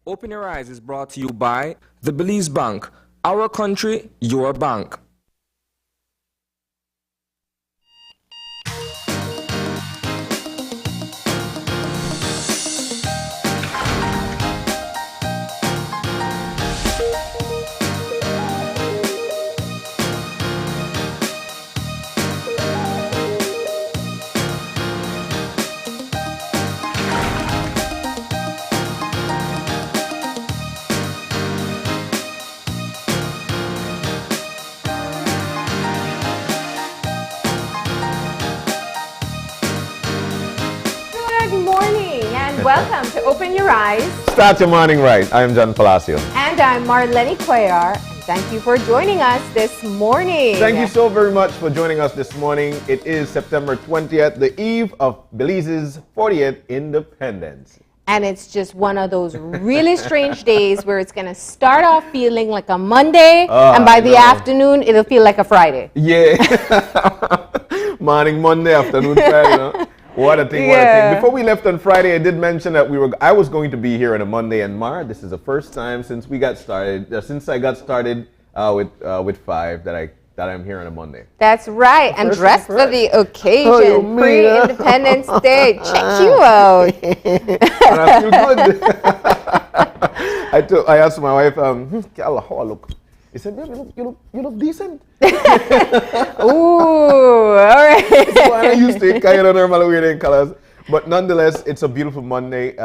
Open Your Eyes is brought to you by the Belize Bank. Our country, your bank. Welcome to Open Your Eyes. Start your morning right. I'm John Palacio. And I'm Marlene Cuellar. And thank you for joining us this morning. Thank you so very much for joining us this morning. It is September 20th, the eve of Belize's 40th independence. And it's just one of those really strange days where it's going to start off feeling like a Monday, and by the afternoon, it'll feel like a Friday. Yeah. Morning Monday, afternoon Friday, no? What a thing, what a thing. Before we left on Friday, I did mention that I was going to be here on a Monday, and this is the first time since we got started, since I got started with 5 that I'm here on a Monday. That's right, and dressed for the occasion, pre-Independence Day. Check you out. And I feel good. I asked my wife, how I look? He said, you look decent. Ooh, all right. So I'm used to it, kind of normal wearing colors. But nonetheless, it's a beautiful Monday.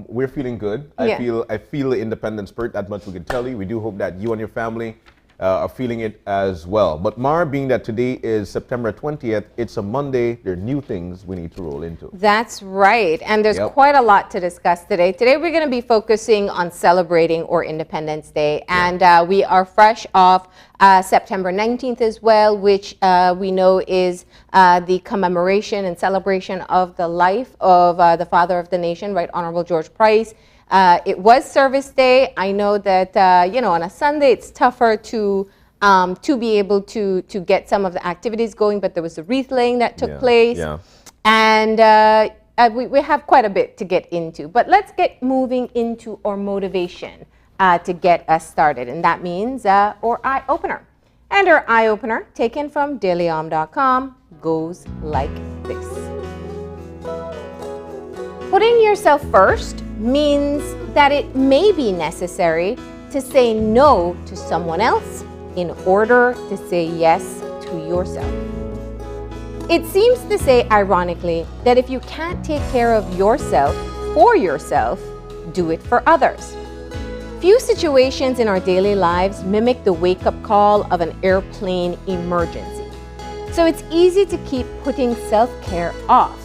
We're feeling good. I feel the independent spirit, that much we can tell you. We do hope that you and your family are feeling it as well. But being that today is September 20th, it's a Monday. There are new things we need to roll into. That's right. And there's quite a lot to discuss today. Today we're going to be focusing on celebrating our Independence Day. And we are fresh off September 19th as well, which we know is the commemoration and celebration of the life of the father of the nation, Right Honorable George Price. It was service day. I know that, on a Sunday it's tougher to be able to get some of the activities going, but there was a wreath laying that took place. Yeah. And we have quite a bit to get into. But let's get moving into our motivation to get us started. And that means our eye opener. And our eye opener, taken from dailyom.com, goes like this. Putting yourself first means that it may be necessary to say no to someone else in order to say yes to yourself. It seems to say, ironically, that if you can't take care of yourself for yourself, do it for others. Few situations in our daily lives mimic the wake-up call of an airplane emergency. So it's easy to keep putting self-care off.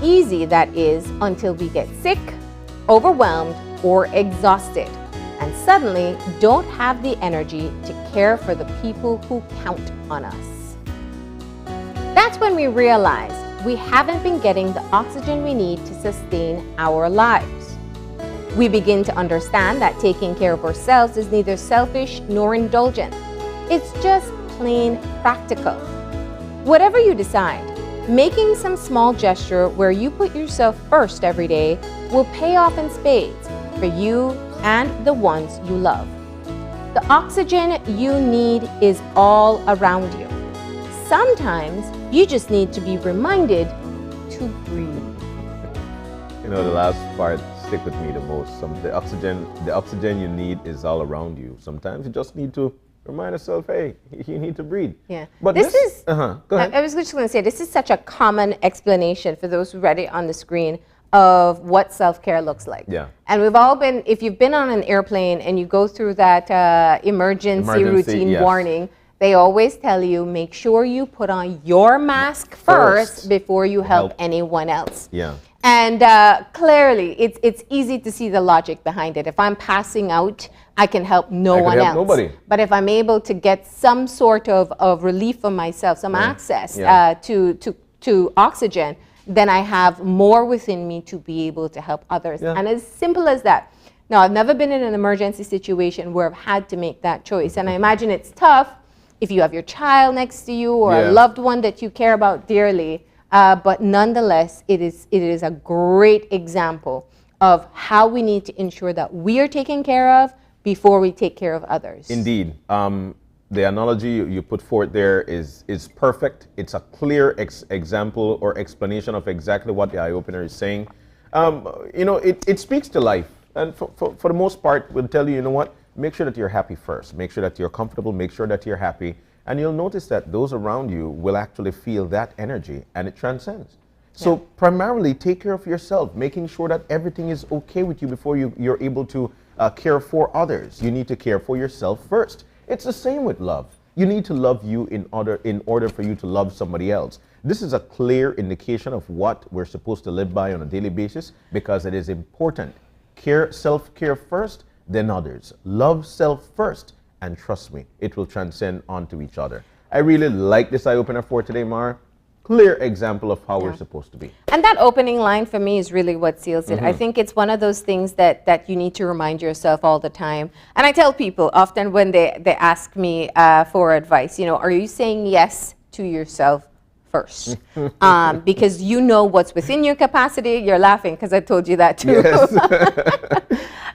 Easy, that is, until we get sick, overwhelmed, or exhausted, and suddenly don't have the energy to care for the people who count on us. That's when we realize we haven't been getting the oxygen we need to sustain our lives. We begin to understand that taking care of ourselves is neither selfish nor indulgent. It's just plain practical. Whatever you decide, making some small gesture where you put yourself first every day will pay off in spades for you and the ones you love. The oxygen you need is all around you. Sometimes you just need to be reminded to breathe. The last part stick with me the most. The oxygen you need is all around you. Sometimes you just need to remind yourself, hey, you need to breathe. Yeah. But this is, go ahead. I was just going to say, this is such a common explanation for those who read it on the screen of what self-care looks like. Yeah. And we've all been, if you've been on an airplane and you go through that emergency routine warning, they always tell you, make sure you put on your mask first before you help anyone else. Yeah. And clearly, it's easy to see the logic behind it. If I'm passing out, I can help no one else. Nobody. But if I'm able to get some sort of relief for myself, some access to oxygen, then I have more within me to be able to help others. Yeah. And as simple as that. Now, I've never been in an emergency situation where I've had to make that choice. And I imagine it's tough if you have your child next to you or a loved one that you care about dearly. But nonetheless, it is a great example of how we need to ensure that we are taken care of before we take care of others. Indeed. The analogy you put forth there is perfect. It's a clear example or explanation of exactly what the eye opener is saying. It speaks to life. And for the most part, we'll tell you, you know what? Make sure that you're happy first. Make sure that you're comfortable. Make sure that you're happy. And you'll notice that those around you will actually feel that energy, and it transcends. So primarily, take care of yourself, making sure that everything is okay with you before you're able to care for others. You need to care for yourself first. It's the same with love. You need to love you in order for you to love somebody else. This is a clear indication of what we're supposed to live by on a daily basis, because it is important. Self-care first, then others. Love self first, and trust me, it will transcend onto each other. I really like this eye opener for today, Mar. Clear example of how we're supposed to be. And that opening line for me is really what seals it. I think it's one of those things that you need to remind yourself all the time. And I tell people often when they ask me for advice, are you saying yes to yourself first? Because you know what's within your capacity. You're laughing because I told you that too. Yes.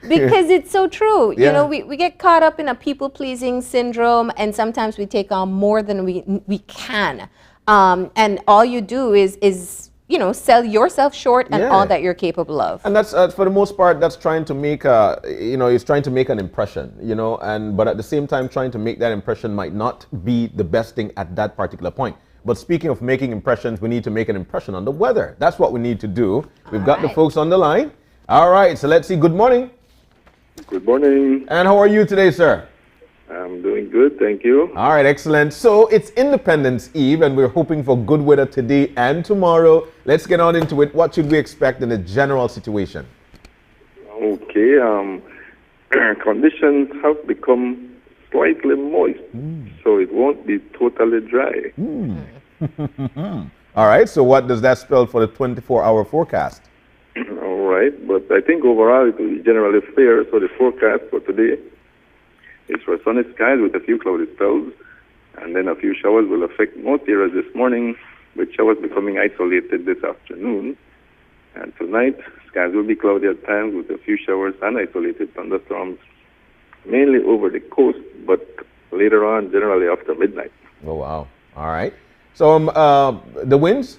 Because it's so true. Yeah. We get caught up in a people-pleasing syndrome, and sometimes we take on more than we can. And all you do is sell yourself short and all that you're capable of. And that's for the most part, that's trying to make it's trying to make an impression, but at the same time, trying to make that impression might not be the best thing at that particular point. But speaking of making impressions, we need to make an impression on the weather. That's what we need to do. We've got the folks on the line. All right, so let's see. Good morning. Good morning. And how are you today, sir? I'm doing good, thank you. All right, excellent. So it's Independence Eve, and we're hoping for good weather today and tomorrow. Let's get on into it. What should we expect in the general situation? Okay, conditions have become slightly moist, so it won't be totally dry. All right, so what does that spell for the 24-hour forecast? All right, but I think overall it will be generally fair, so the forecast for today is for sunny skies with a few cloudy spells, and then a few showers will affect most areas this morning, with showers becoming isolated this afternoon. And tonight, skies will be cloudy at times with a few showers and isolated thunderstorms, mainly over the coast, but later on, generally after midnight. Oh, wow. All right. So the winds?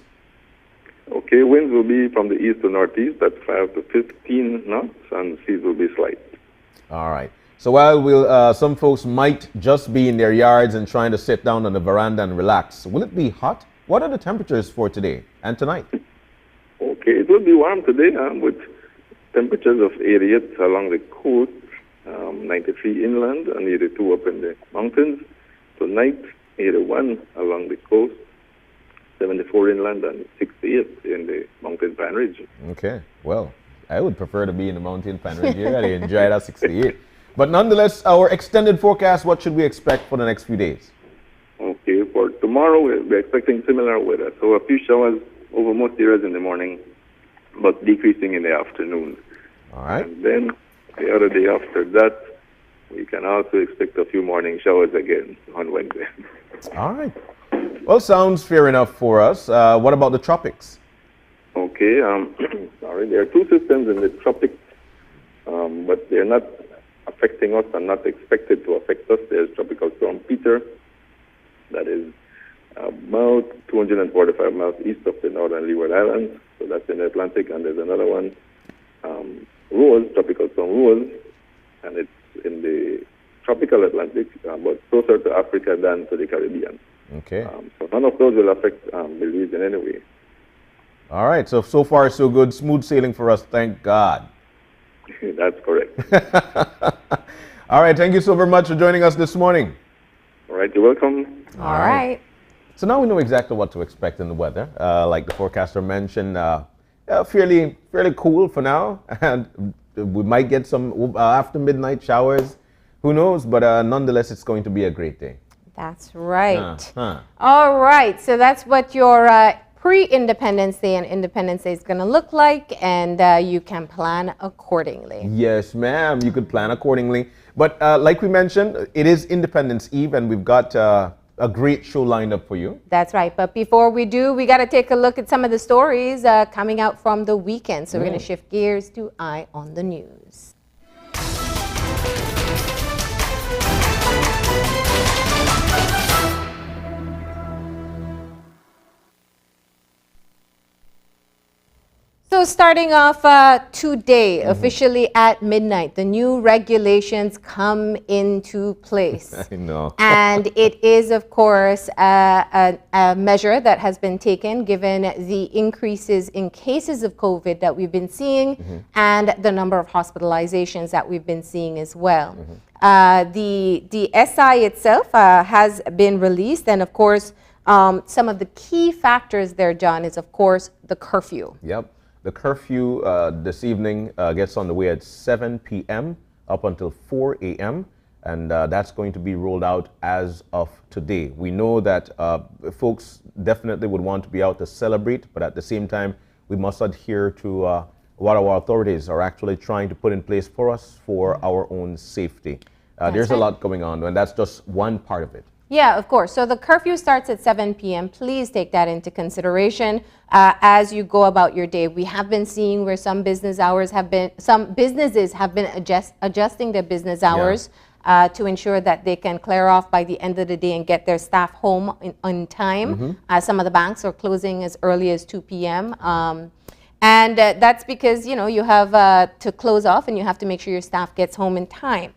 Okay, winds will be from the east to northeast at 5 to 15 knots, and seas will be slight. All right. So while some folks might just be in their yards and trying to sit down on the veranda and relax, will it be hot? What are the temperatures for today and tonight? Okay, it will be warm today with temperatures of 88 along the coast, 93 inland, and 82 up in the mountains. Tonight, 81 along the coast, 74 inland, and 68 in the mountain Pine Ridge. Okay, well, I would prefer to be in the mountain Pine Ridge area. I enjoy that 68. But nonetheless, our extended forecast, what should we expect for the next few days? Okay, for tomorrow, we're expecting similar weather. So a few showers over most areas in the morning, but decreasing in the afternoon. All right. And then the other day after that, we can also expect a few morning showers again on Wednesday. All right. Well, sounds fair enough for us. What about the tropics? Okay, sorry, there are two systems in the tropics, but they're not affecting us and not expected to affect us. There's Tropical Storm Peter, that is about 245 miles east of the northern Leeward Islands, so that's in the Atlantic, and there's another one, Rose, Tropical Storm Rose, and it's in the tropical Atlantic, but closer to Africa than to the Caribbean. Okay. So none of those will affect Belize in any way. All right, so far so good. Smooth sailing for us, thank God. That's correct. All right, thank you so very much for joining us this morning. All right, you're welcome. All right. So now we know exactly what to expect in the weather. Like the forecaster mentioned, fairly cool for now, and we might get some after midnight showers. Who knows? But nonetheless, it's going to be a great day. That's right. All right, so that's what your pre-Independence Day and Independence Day is going to look like, and you can plan accordingly. Yes, ma'am. You could plan accordingly. But like we mentioned, it is Independence Eve, and we've got a great show lined up for you. That's right. But before we do, we got to take a look at some of the stories coming out from the weekend. So we're going to shift gears to Eye on the News. So starting off today, officially at midnight, the new regulations come into place. I know. And it is, of course, a measure that has been taken given the increases in cases of COVID that we've been seeing and the number of hospitalizations that we've been seeing as well. The SI itself has been released, and of course, some of the key factors there, John, is of course the curfew. Yep. The curfew this evening gets on the way at 7 p.m. up until 4 a.m. and that's going to be rolled out as of today. We know that folks definitely would want to be out to celebrate, but at the same time, we must adhere to what our authorities are actually trying to put in place for us for our own safety. There's a lot going on, and that's just one part of it. Yeah, of course. So the curfew starts at 7 p.m. Please take that into consideration as you go about your day. We have been seeing where some businesses have been adjusting their business hours to ensure that they can clear off by the end of the day and get their staff home on time. Some of the banks are closing as early as 2 p.m. And that's because, you know, you have to close off and you have to make sure your staff gets home in time.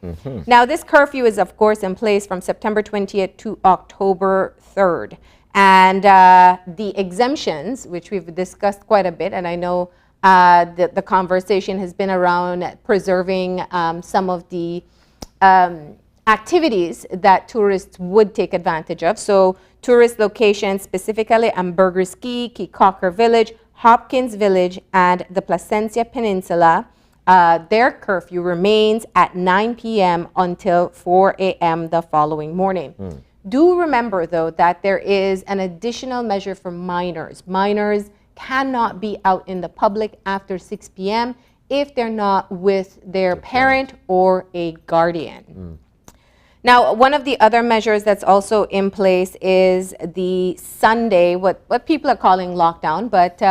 Now, this curfew is, of course, in place from September 20th to October 3rd. And the exemptions, which we've discussed quite a bit, and I know the conversation has been around preserving some of the activities that tourists would take advantage of. So tourist locations, specifically Ambergris Caye, Keycocker Village, Hopkins Village, and the Placencia Peninsula, their curfew remains at 9 p.m. until 4 a.m. the following morning. Do remember, though, that there is an additional measure for minors. Minors cannot be out in the public after 6 p.m. if they're not with their parent or a guardian. Now, one of the other measures that's also in place is the Sunday, what people are calling lockdown, but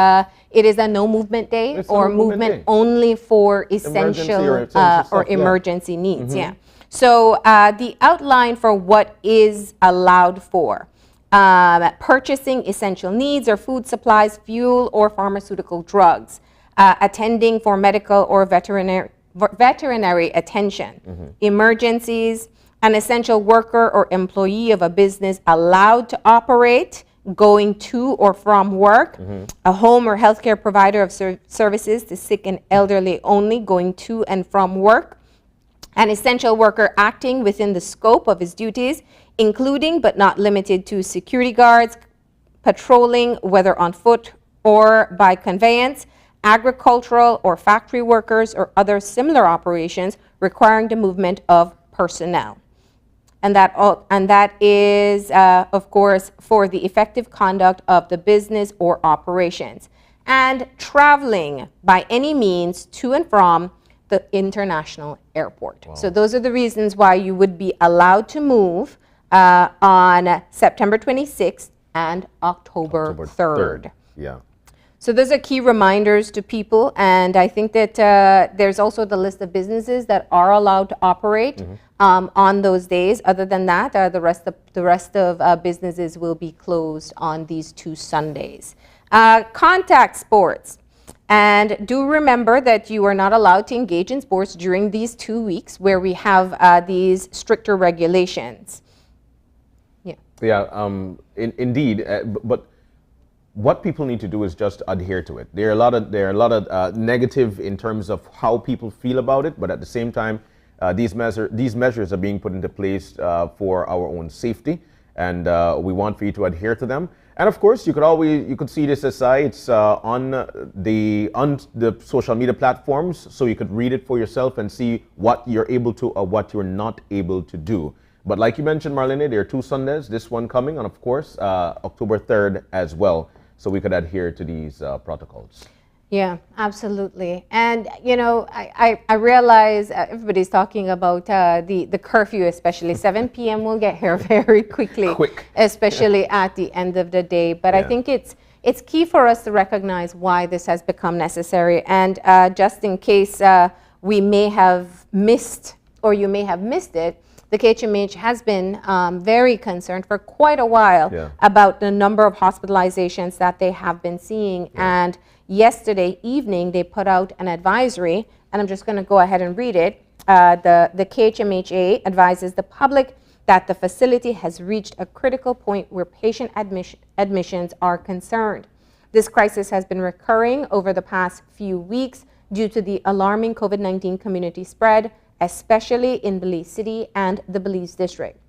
it is a no movement day or movement only for essential or emergency needs. Yeah. So the outline for what is allowed for purchasing essential needs or food supplies, fuel or pharmaceutical drugs, attending for medical or veterinary attention, emergencies, an essential worker or employee of a business allowed to operate, going to or from work, a home or healthcare provider of services to sick and elderly only, going to and from work, an essential worker acting within the scope of his duties, including but not limited to security guards, patrolling, whether on foot or by conveyance, agricultural or factory workers or other similar operations requiring the movement of personnel. And that is, of course, for the effective conduct of the business or operations. And traveling by any means to and from the international airport. So those are the reasons why you would be allowed to move on September 26th and October 3rd. Yeah. So those are key reminders to people, and I think that there's also the list of businesses that are allowed to operate on those days. Other than that, the rest of businesses will be closed on these two Sundays. Contact sports, and do remember that you are not allowed to engage in sports during these 2 weeks where we have these stricter regulations. Yeah. Yeah. Indeed, but. What people need to do is just adhere to it. There are a lot of negative in terms of how people feel about it, but at the same time, these measures are being put into place for our own safety, and we want for you to adhere to them. And of course, you could see this SI. It's on the social media platforms, so you could read it for yourself and see what you're able to or what you're not able to do. But like you mentioned, Marlene, there are 2 Sundays, this one coming, and of course, October 3rd as well. So we could adhere to these protocols. Yeah, absolutely. And, you know, I realize everybody's talking about the curfew, especially 7 p.m. will get here very quickly, especially at the end of the day. But I think it's key for us to recognize why this has become necessary. And just in case we may have missed, or you may have missed it, the KHMH has been very concerned for quite a while about the number of hospitalizations that they have been seeing. And yesterday evening, they put out an advisory, and I'm just going to go ahead and read it. The KHMHA advises the public that the facility has reached a critical point where patient admissions are concerned. This crisis has been recurring over the past few weeks due to the alarming COVID-19 community spread, especially in Belize City and the Belize District.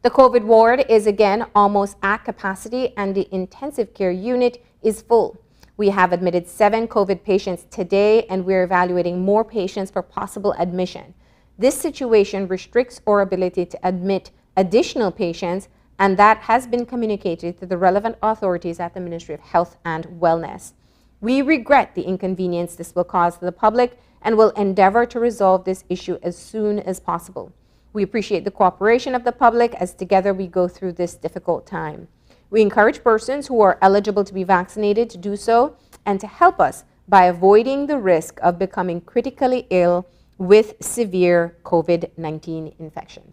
The COVID ward is again almost at capacity, and the intensive care unit is full. We have admitted 7 COVID patients today, and we're evaluating more patients for possible admission. This situation restricts our ability to admit additional patients, and that has been communicated to the relevant authorities at the Ministry of Health and Wellness. We regret the inconvenience this will cause to the public and will endeavor to resolve this issue as soon as possible. We appreciate the cooperation of the public as together we go through this difficult time. We encourage persons who are eligible to be vaccinated to do so and to help us by avoiding the risk of becoming critically ill with severe COVID-19 infection.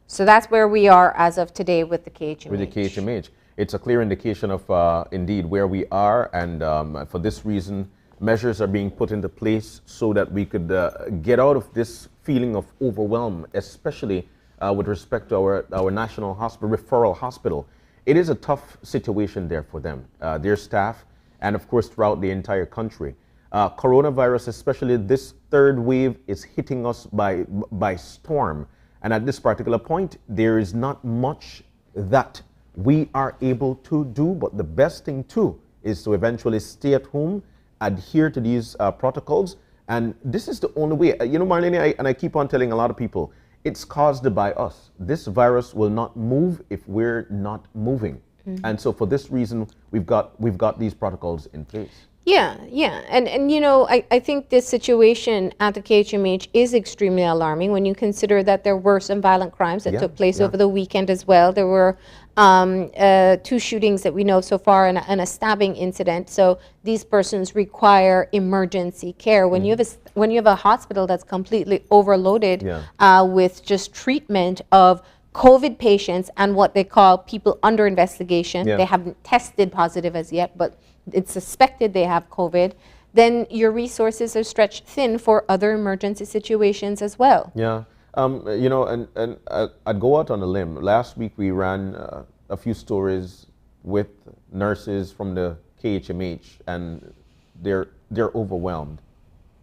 So that's where we are as of today with the KHMH. With the KHMH. It's a clear indication of indeed where we are, and for this reason, measures are being put into place so that we could get out of this feeling of overwhelm, especially with respect to our national hospital, referral hospital. It is a tough situation there for them, their staff, and of course throughout the entire country. Coronavirus, especially this third wave, is hitting us by storm. And at this particular point, there is not much that we are able to do, but the best thing too is to eventually stay at home, adhere to these protocols, and this is the only way. You know, Marlene, I keep on telling a lot of people, it's caused by us. This virus will not move if we're not moving. And so for this reason, we've got these protocols in place. Yeah. And you know, I think this situation at the KHMH is extremely alarming when you consider that there were some violent crimes that took place over the weekend as well. There were 2 shootings that we know so far and a stabbing incident. So these persons require emergency care. When you have a hospital that's completely overloaded with just treatment of COVID patients and what they call people under investigation, they haven't tested positive as yet, but it's suspected they have COVID, then your resources are stretched thin for other emergency situations as well. Yeah, you know, and I'd go out on a limb. Last week we ran a few stories with nurses from the KHMH, and they're overwhelmed.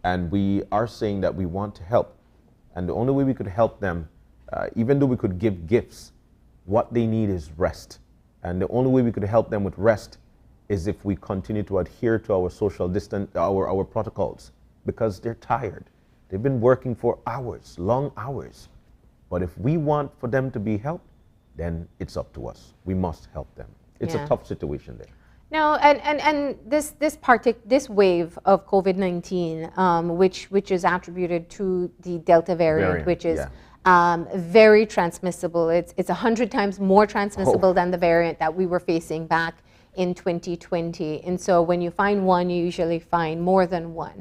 And we are saying that we want to help. And the only way we could help them, even though we could give gifts, what they need is rest. And the only way we could help them with rest is if we continue to adhere to our social distance, our protocols, because they're tired. They've been working for hours, long hours. But if we want for them to be helped, then it's up to us. We must help them. It's a tough situation there. No, and this wave of COVID-19, which is attributed to the Delta variant, which is very transmissible. It's 100 times more transmissible than the variant that we were facing back in 2020. And so when you find one, you usually find more than one,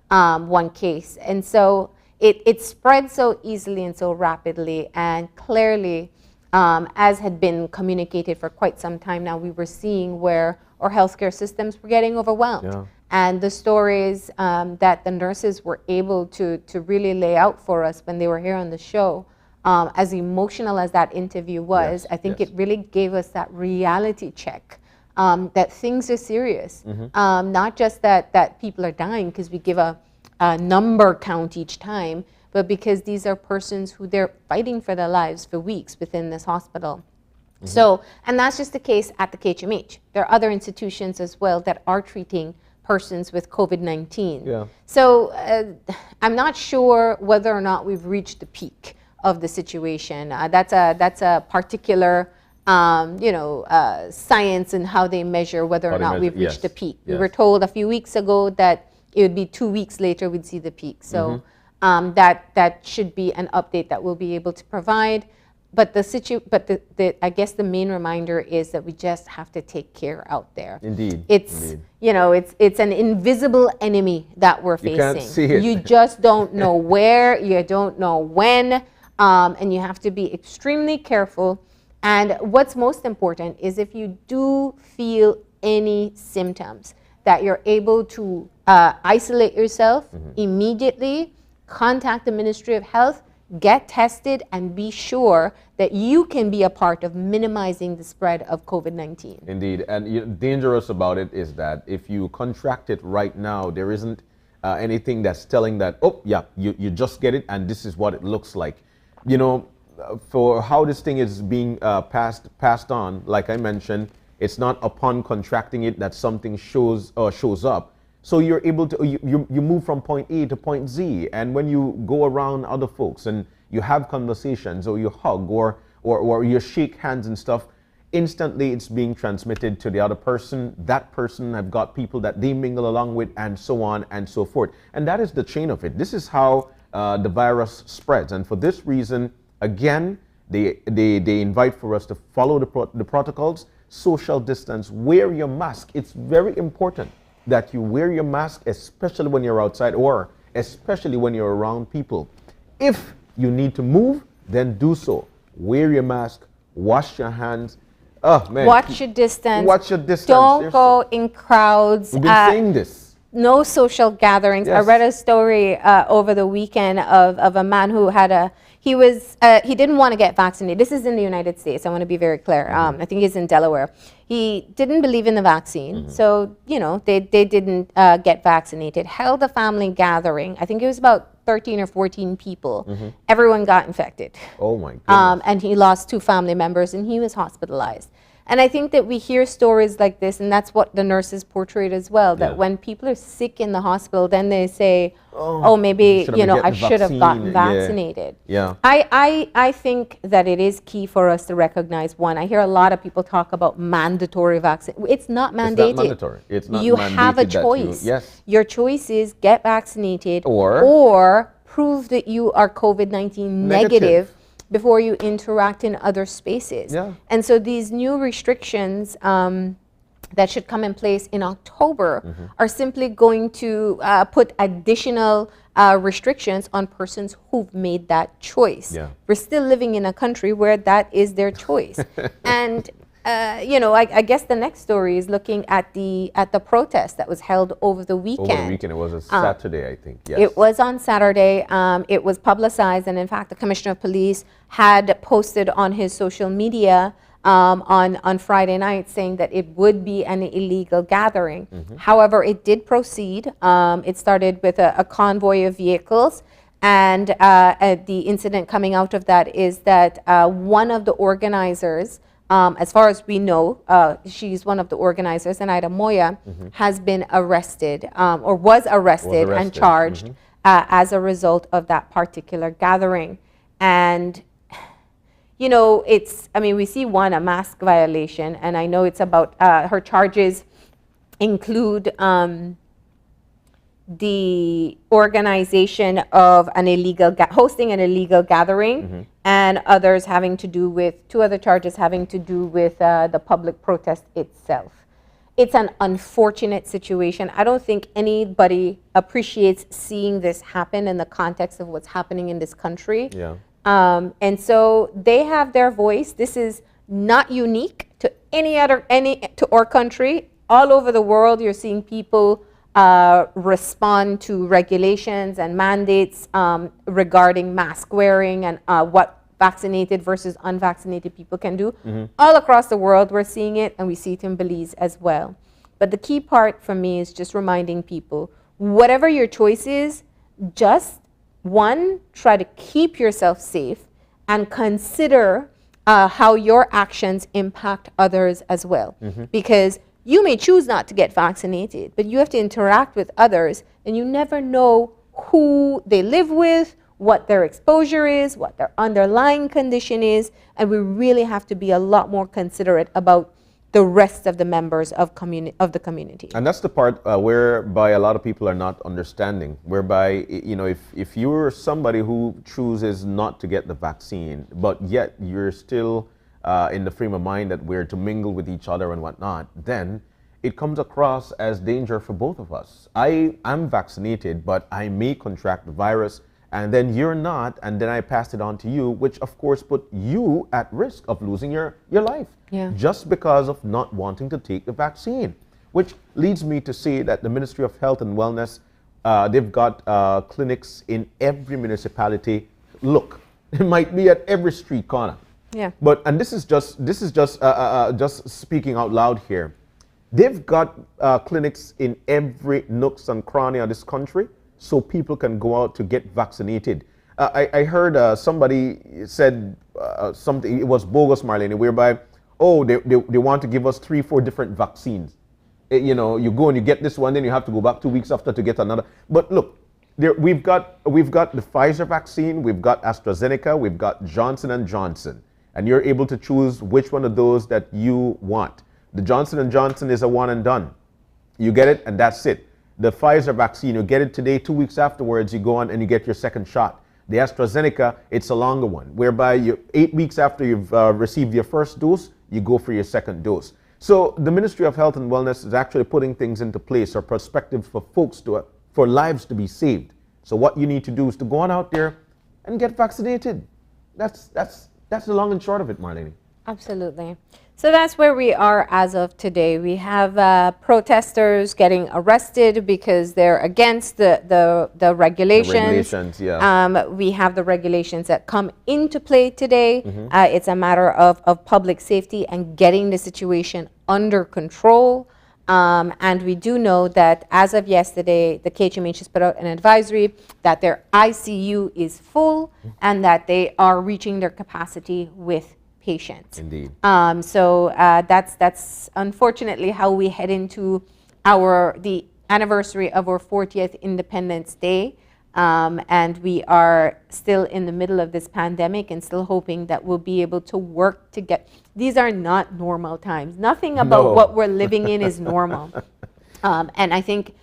one case. And so it spreads so easily and so rapidly, and clearly, as had been communicated for quite some time now, we were seeing where our healthcare systems were getting overwhelmed. And the stories that the nurses were able to really lay out for us when they were here on the show, as emotional as that interview was, I think it really gave us that reality check. That things are serious, not just that people are dying because we give a number count each time, but because these are persons who they're fighting for their lives for weeks within this hospital. So, and that's just the case at the KHMH. There are other institutions as well that are treating persons with COVID-19. So I'm not sure whether or not we've reached the peak of the situation. That's a particular science and how they measure whether How or they not measure, we've reached yes, the peak. We yes. were told a few weeks ago that it would be 2 weeks later we'd see the peak. So that should be an update that we'll be able to provide. But I guess the main reminder is that we just have to take care out there. Indeed. It's it's an invisible enemy that we're facing. You can't see it. You just don't know where, you don't know when, and you have to be extremely careful. And what's most important is if you do feel any symptoms, that you're able to isolate yourself immediately, contact the Ministry of Health, get tested, and be sure that you can be a part of minimizing the spread of COVID-19. Indeed, and dangerous about it is that if you contract it right now, there isn't anything that's telling that, oh yeah, you just get it and this is what it looks like. For how this thing is being passed on, like I mentioned, it's not upon contracting it that something shows up. So you're able to, you move from point A to point Z, and when you go around other folks and you have conversations or you hug or you shake hands and stuff, instantly it's being transmitted to the other person. That person have got people that they mingle along with, and so on and so forth. And that is the chain of it. This is how the virus spreads. And for this reason, again, they invite for us to follow the protocols, social distance, wear your mask. It's very important that you wear your mask, especially when you're outside or especially when you're around people. If you need to move, then do so. Wear your mask, wash your hands. Oh man. Watch your distance. Watch your distance. Don't go in crowds. We've been saying this. No social gatherings. Yes. I read a story over the weekend of a man who had he didn't want to get vaccinated. This is in the United States. I want to be very clear. I think he's in Delaware. He didn't believe in the vaccine, so they didn't get vaccinated. Held a family gathering. I think it was about 13 or 14 people. Everyone got infected. Oh my goodness. And he lost 2 family members, and he was hospitalized. And I think that we hear stories like this, and that's what the nurses portrayed as well, that when people are sick in the hospital, then they say, oh maybe, I should have gotten vaccinated. Yeah. I think that it is key for us to recognize, one, I hear a lot of people talk about mandatory vaccine. It's not mandated. It's not mandatory. It's not you mandated have a that choice. yes. Your choice is get vaccinated or prove that you are COVID-19 negative before you interact in other spaces. Yeah. And so these new restrictions that should come in place in October are simply going to put additional restrictions on persons who've made that choice. Yeah. We're still living in a country where that is their choice. And I guess the next story is looking at the protest that was held over the weekend. Over the weekend, it was a Saturday, I think. Yes. It was on Saturday. It was publicized, and in fact, the Commissioner of Police had posted on his social media on Friday night saying that it would be an illegal gathering. However, it did proceed. It started with a convoy of vehicles. And the incident coming out of that is that one of the organizers, as far as we know, she's one of the organizers, Zenaida Moya, has been arrested or was arrested and charged as a result of that particular gathering. And, we see a mask violation, and I know it's about her charges include the organization of an illegal hosting an illegal gathering, and others having to do with 2 other charges having to do with the public protest itself. It's an unfortunate situation. I don't think anybody appreciates seeing this happen in the context of what's happening in this country. Yeah. And so they have their voice. This is not unique to to our country. All over the world, you're seeing people respond to regulations and mandates regarding mask wearing and what vaccinated versus unvaccinated people can do. All across the world, we're seeing it, and we see it in Belize as well. But the key part for me is just reminding people, whatever your choice is, just try to keep yourself safe and consider how your actions impact others as well. Because you may choose not to get vaccinated, but you have to interact with others, and you never know who they live with, what their exposure is, what their underlying condition is, and we really have to be a lot more considerate about the rest of the members of the community. And that's the part whereby a lot of people are not understanding, whereby, you know, if you're somebody who chooses not to get the vaccine, but yet you're still in the frame of mind that we're to mingle with each other and whatnot, then it comes across as danger for both of us. I am vaccinated, but I may contract the virus, and then you're not, and then I pass it on to you, which of course put you at risk of losing your life. Yeah. Just because of not wanting to take the vaccine. Which leads me to say that the Ministry of Health and Wellness, they've got clinics in every municipality. Look, it might be at every street corner. Yeah. But, and this is just speaking out loud here. They've got clinics in every nooks and cranny of this country, so people can go out to get vaccinated. I heard somebody said something, it was bogus, Marlene, whereby, oh, they want to give us 3-4 different vaccines. You know, you go and you get this one, then you have to go back 2 weeks after to get another. But look, we've got the Pfizer vaccine, we've got AstraZeneca, we've got Johnson & Johnson. And you're able to choose which one of those that you want. The Johnson & Johnson is a one and done. You get it and that's it. The Pfizer vaccine, you get it today, 2 weeks afterwards, you go on and you get your second shot. The AstraZeneca, it's a longer one, whereby 8 weeks after you've received your first dose, you go for your second dose. So the Ministry of Health and Wellness is actually putting things into place or perspectives for folks for lives to be saved. So what you need to do is to go on out there and get vaccinated. That's the long and short of it, Marlene. Absolutely. So that's where we are as of today. We have protesters getting arrested because they're against the regulations. The regulations, yeah. We have the regulations that come into play today. It's a matter of public safety and getting the situation under control. And we do know that as of yesterday, the KHMH has put out an advisory that their ICU is full and that they are reaching their capacity with patients. Indeed. So that's unfortunately how we head into the anniversary of our 40th Independence Day. And we are still in the middle of this pandemic and still hoping that we'll be able to work to get, these are not normal times. Nothing about what we're living in is normal. And I think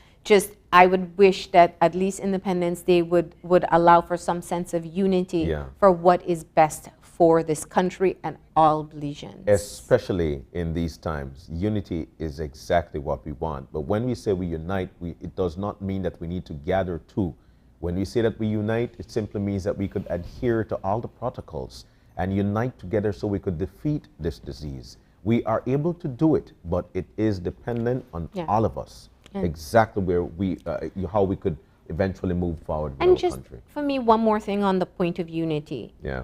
I would wish that at least Independence Day would allow for some sense of unity for what is best for this country and all Belizeans. Especially in these times, unity is exactly what we want. But when we say we unite, it does not mean that we need to gather too. When we say that we unite, it simply means that we could adhere to all the protocols and unite together so we could defeat this disease. We are able to do it, but it is dependent on all of us. Exactly where how we could eventually move forward with and our just country. For me, one more thing on the point of unity. Yeah.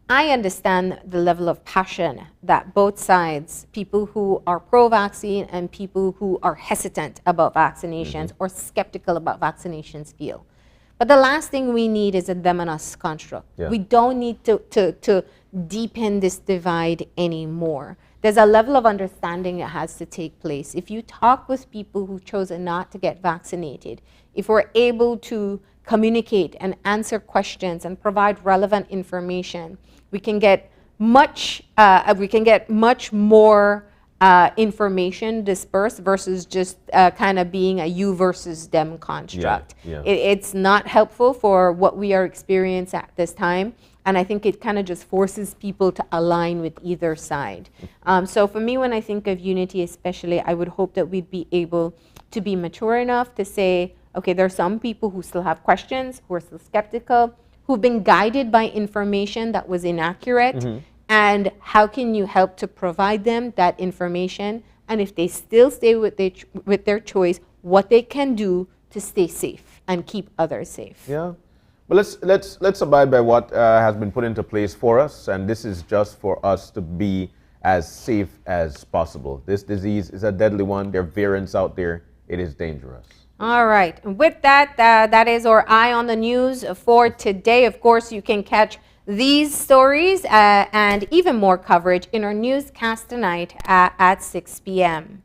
I understand the level of passion that both sides, people who are pro-vaccine and people who are hesitant about vaccinations or skeptical about vaccinations feel. But the last thing we need is a them and us construct. Yeah. We don't need to deepen this divide anymore. There's a level of understanding that has to take place. If you talk with people who've chosen not to get vaccinated, if we're able to communicate and answer questions and provide relevant information, we can get much more information dispersed versus just kind of being a you versus them construct. It's not helpful for what we are experiencing at this time, and I think it kind of just forces people to align with either side. So for me, when I think of unity especially, I would hope that we'd be able to be mature enough to say, okay, there are some people who still have questions, who are still skeptical, who've been guided by information that was inaccurate, and how can you help to provide them that information, and if they still stay with their choice, what they can do to stay safe and keep others safe. Yeah, but let's abide by what has been put into place for us, and this is just for us to be as safe as possible. This disease is a deadly one. There are variants out there. It is dangerous. All right. And with that, that is our Eye on the News for today. Of course, you can catch these stories and even more coverage in our newscast tonight at 6 p.m.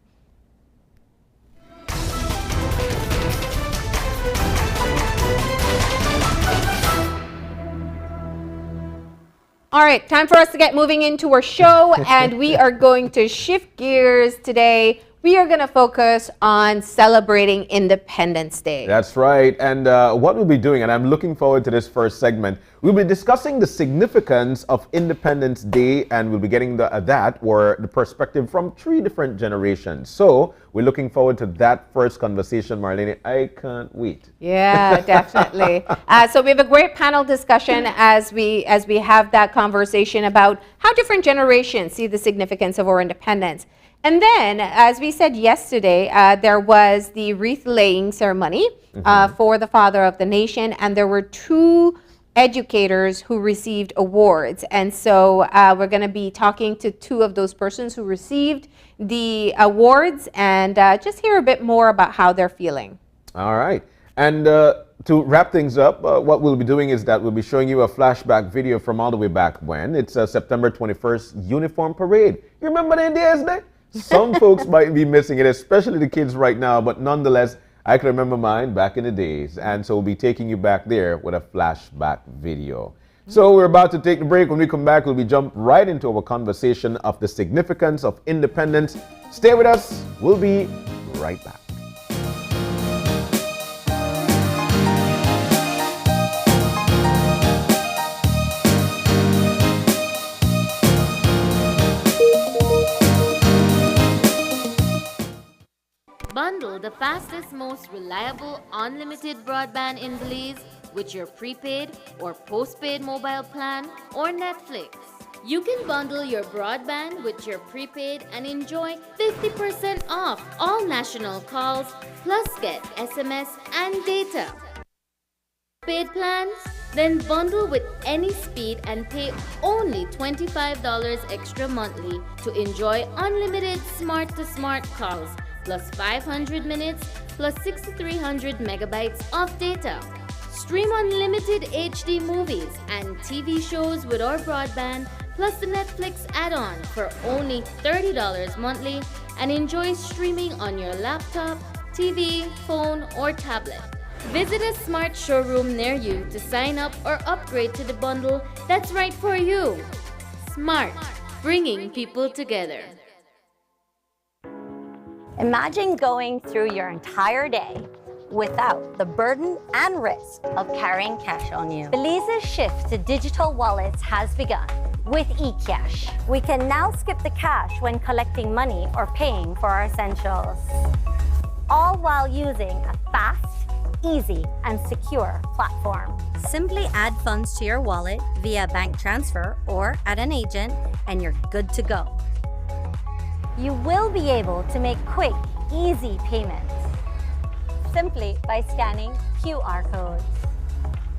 All right, time for us to get moving into our show, and we are going to shift gears today. We are going to focus on celebrating Independence Day. That's right. And what we'll be doing, and I'm looking forward to this first segment, we'll be discussing the significance of Independence Day, and we'll be getting the perspective from 3 different generations. So we're looking forward to that first conversation, Marlene. I can't wait. Yeah, definitely. So we have a great panel discussion as we have that conversation about how different generations see the significance of our independence. And then, as we said yesterday, there was the wreath-laying ceremony for the Father of the Nation, and there were 2 educators who received awards. And so we're going to be talking to 2 of those persons who received the awards and just hear a bit more about how they're feeling. All right. And to wrap things up, what we'll be doing is that we'll be showing you a flashback video from all the way back when. It's September 21st Uniform Parade. You remember the days there? Some folks might be missing it, especially the kids right now, but nonetheless, I can remember mine back in the days. And so we'll be taking you back there with a flashback video. So we're about to take the break. When we come back, we'll be jump right into our conversation of the significance of independence. Stay with us. We'll be right back. Bundle the fastest, most reliable, unlimited broadband in Belize with your prepaid or postpaid mobile plan or Netflix. You can bundle your broadband with your prepaid and enjoy 50% off all national calls, plus get SMS and data. Paid plans? Then bundle with any speed and pay only $25 extra monthly to enjoy unlimited smart-to-smart calls, plus 500 minutes, plus 6,300 megabytes of data. Stream unlimited HD movies and TV shows with our broadband, plus the Netflix add-on for only $30 monthly, and enjoy streaming on your laptop, TV, phone, or tablet. Visit a smart showroom near you to sign up or upgrade to the bundle that's right for you. Smart, bringing people together. Imagine going through your entire day without the burden and risk of carrying cash on you. Belize's shift to digital wallets has begun with eCash. We can now skip the cash when collecting money or paying for our essentials, all while using a fast, easy, and secure platform. Simply add funds to your wallet via bank transfer or at an agent, and you're good to go. You will be able to make quick, easy payments simply by scanning QR codes.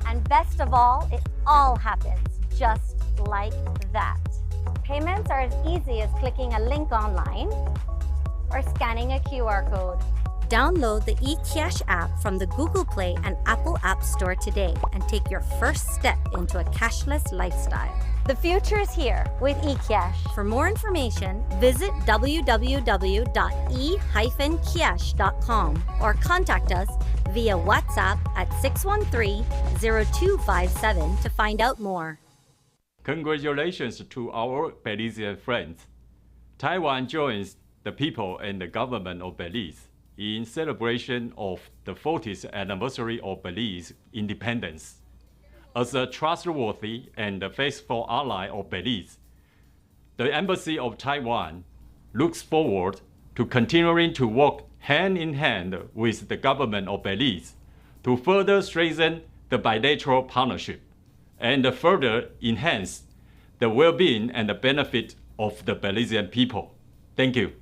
And best of all, it all happens just like that. Payments are as easy as clicking a link online or scanning a QR code. Download the eCash app from the Google Play and Apple App Store today and take your first step into a cashless lifestyle. The future is here with eCash. For more information, visit www.e-cash.com or contact us via WhatsApp at 613-0257 to find out more. Congratulations to our Belizean friends. Taiwan joins the people and the government of Belize in celebration of the 40th anniversary of Belize's independence. As a trustworthy and faithful ally of Belize, the Embassy of Taiwan looks forward to continuing to work hand in hand with the government of Belize to further strengthen the bilateral partnership and further enhance the well-being and the benefit of the Belizean people. Thank you.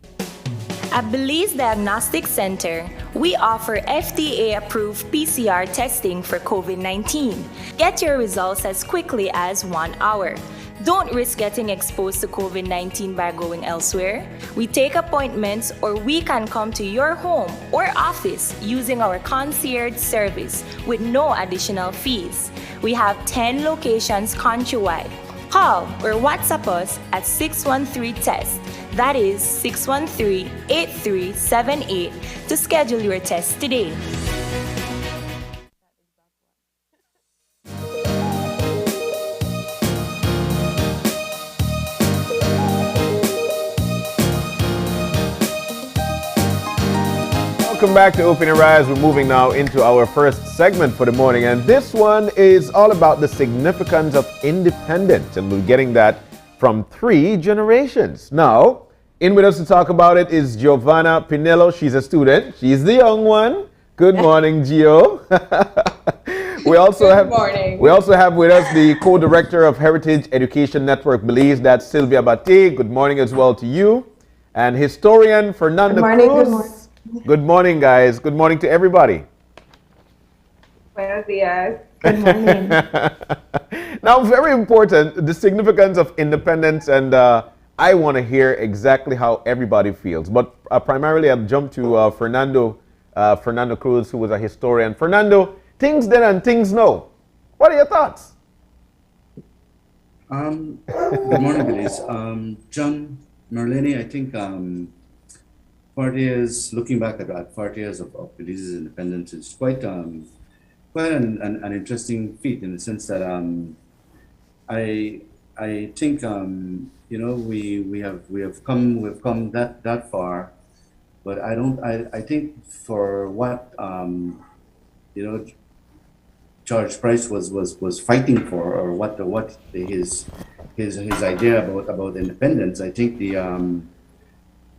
At Belize Diagnostic Center, we offer FDA-approved PCR testing for COVID-19. Get your results as quickly as 1 hour. Don't risk getting exposed to COVID-19 by going elsewhere. We take appointments, or we can come to your home or office using our concierge service with no additional fees. We have 10 locations countrywide. Call or WhatsApp us at 613-TEST. That is 613-8378 to schedule your test today. Welcome back to Open Your Eyes. We're moving now into our first segment for the morning, and this one is all about the significance of independence, and we're getting that from 3 generations. Now, in with us to talk about it is Giovanna Pinello. She's a student. She's the young one. Good morning, Gio. We also have with us the co-director of Heritage Education Network Belize, that's Sylvia Bate. Good morning as well to you. And historian Fernando Cruz. Good morning. Good morning, guys. Good morning to everybody. Buenos dias. Good morning. Now, very important, the significance of independence, and I want to hear exactly how everybody feels. But primarily, I'll jump to Fernando Cruz, who was a historian. Fernando, things then and things now. What are your thoughts? Good morning, Belize. John Merlini, I think 40 years, looking back at that, 40 years of Belize's independence is quite an interesting feat, in the sense that I think we have come that far, but I think for what George Price was fighting for, or what his idea about independence, I think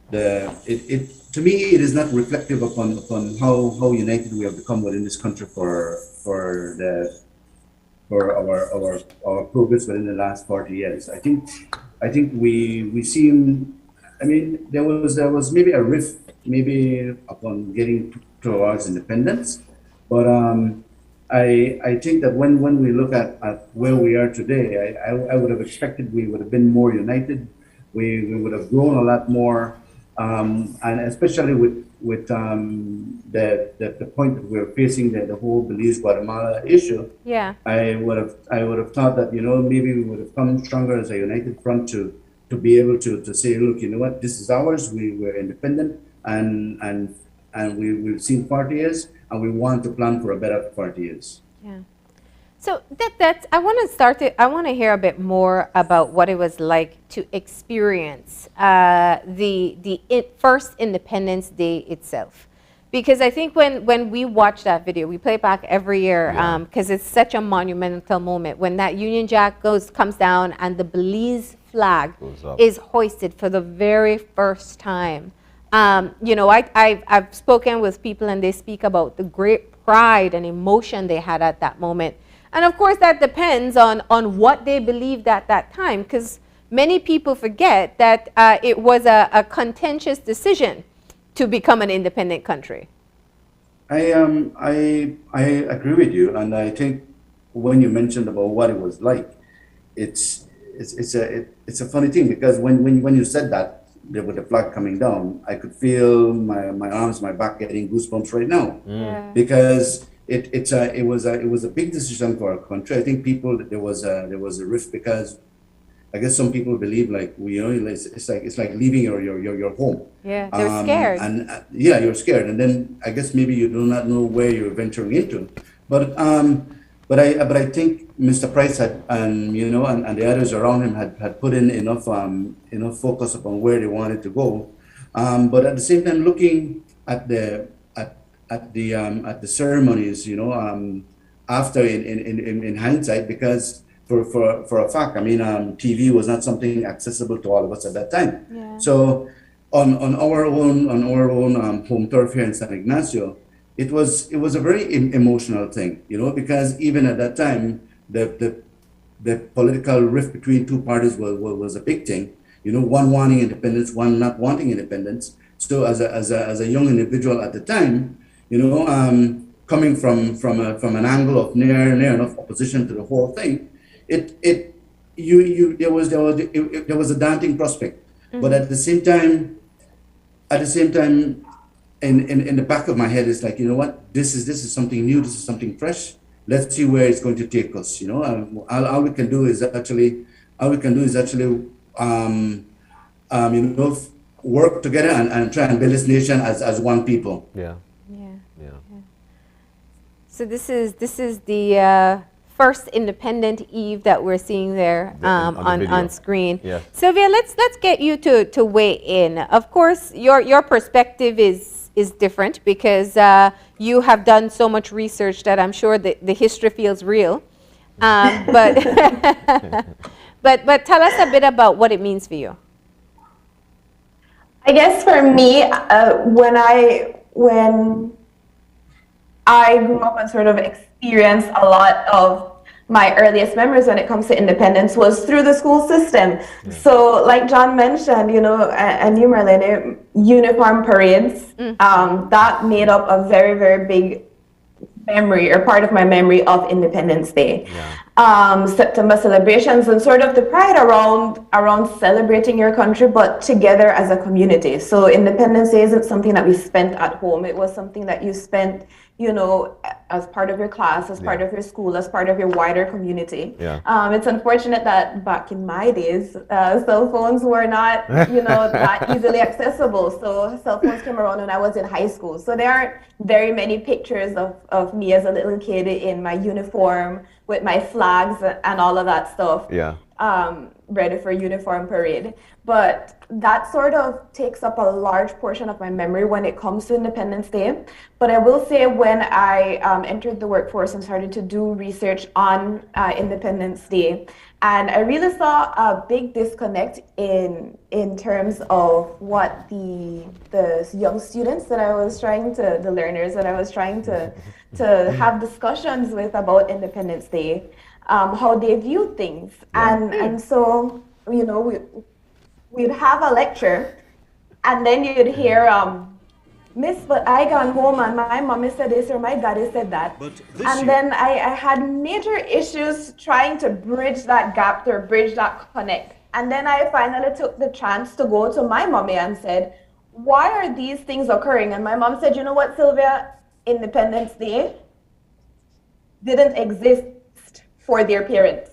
to me it is not reflective upon how united we have become within this country for our progress within the last 40 years. I think we seem, I mean, there was maybe a rift upon getting towards independence, but I think that when we look at where we are today, I would have expected we would have been more united. We would have grown a lot more, and especially with the point that we're facing, the whole Belize Guatemala issue. Yeah. I would have thought that maybe we would have come stronger as a united front to be able to say, look, you know what, this is ours. We're independent, and we've seen 40 years, and we want to plan for a better 40 years. Yeah. So I want to hear a bit more about what it was like to experience the first Independence Day itself, because I think when we watch that video, we play it back every year because it's such a monumental moment when that Union Jack comes down and the Belize flag is hoisted for the very first time. I've spoken with people, and they speak about the great pride and emotion they had at that moment. And of course, that depends on what they believed at that time, because many people forget that it was a contentious decision to become an independent country. I agree with you, and I think when you mentioned about what it was like, it's a funny thing, because when you said that, with the flag coming down, I could feel my arms, my back getting goosebumps right now. Yeah. Because it was a big decision for our country. I think there was a rift, because I guess some people believe it's like leaving your home. Yeah, they're scared. And you're scared, and then I guess maybe you do not know where you're venturing into. But I think Mr. Price had, and the others around him had put in enough focus upon where they wanted to go. But at the same time, looking at the ceremonies, after in hindsight, because for a fact, I mean, TV was not something accessible to all of us at that time. Yeah. So on our own home turf here in San Ignacio, it was a very emotional thing, because even at that time, the political rift between two parties was a big thing. One wanting independence, one not wanting independence. So as a young individual at the time, coming from an angle of near enough opposition to the whole thing, there was a daunting prospect. Mm-hmm. But at the same time, in the back of my head, it's like, this is something new, this is something fresh. Let's see where it's going to take us. All we can do is actually work together and try and build this nation as one people. Yeah. So this is the first Independent Eve that we're seeing there on screen. Yeah. Sylvia, let's get you to weigh in. Of course, your perspective is is different because you have done so much research that I'm sure that the history feels real. But but tell us a bit about what it means for you. I guess for me, when I grew up and sort of experienced a lot of my earliest memories when it comes to independence was through the school system. So like John mentioned, you know, and you, Marlene, uniform parades, that made up a very, very big memory or part of my memory of Independence Day. September celebrations and sort of the pride around celebrating your country, but together as a community. So Independence Day isn't something that we spent at home. It was something that you spent, you know, as part of your class, as part of your school, as part of your wider community. It's unfortunate that back in my days, cell phones were not, you know, that easily accessible. So cell phones came around when I was in high school. So there aren't very many pictures of me as a little kid in my uniform with my flags and all of that stuff. Ready for uniform parade. But that sort of takes up a large portion of my memory when it comes to Independence Day. But I will say when I entered the workforce and started to do research on Independence Day, and I really saw a big disconnect in terms of what the young students that I was trying to, the learners that I was trying to have discussions with about Independence Day, how they view things. And so, you know, we'd have a lecture and then you'd hear, Miss, but I gone home and my mommy said this or my daddy said that. And then I had major issues trying to bridge that gap or bridge that connect. And then I finally took the chance to go to my mommy and said, why are these things occurring? And my mom said, you know what, Sylvia, Independence Day didn't exist for their parents.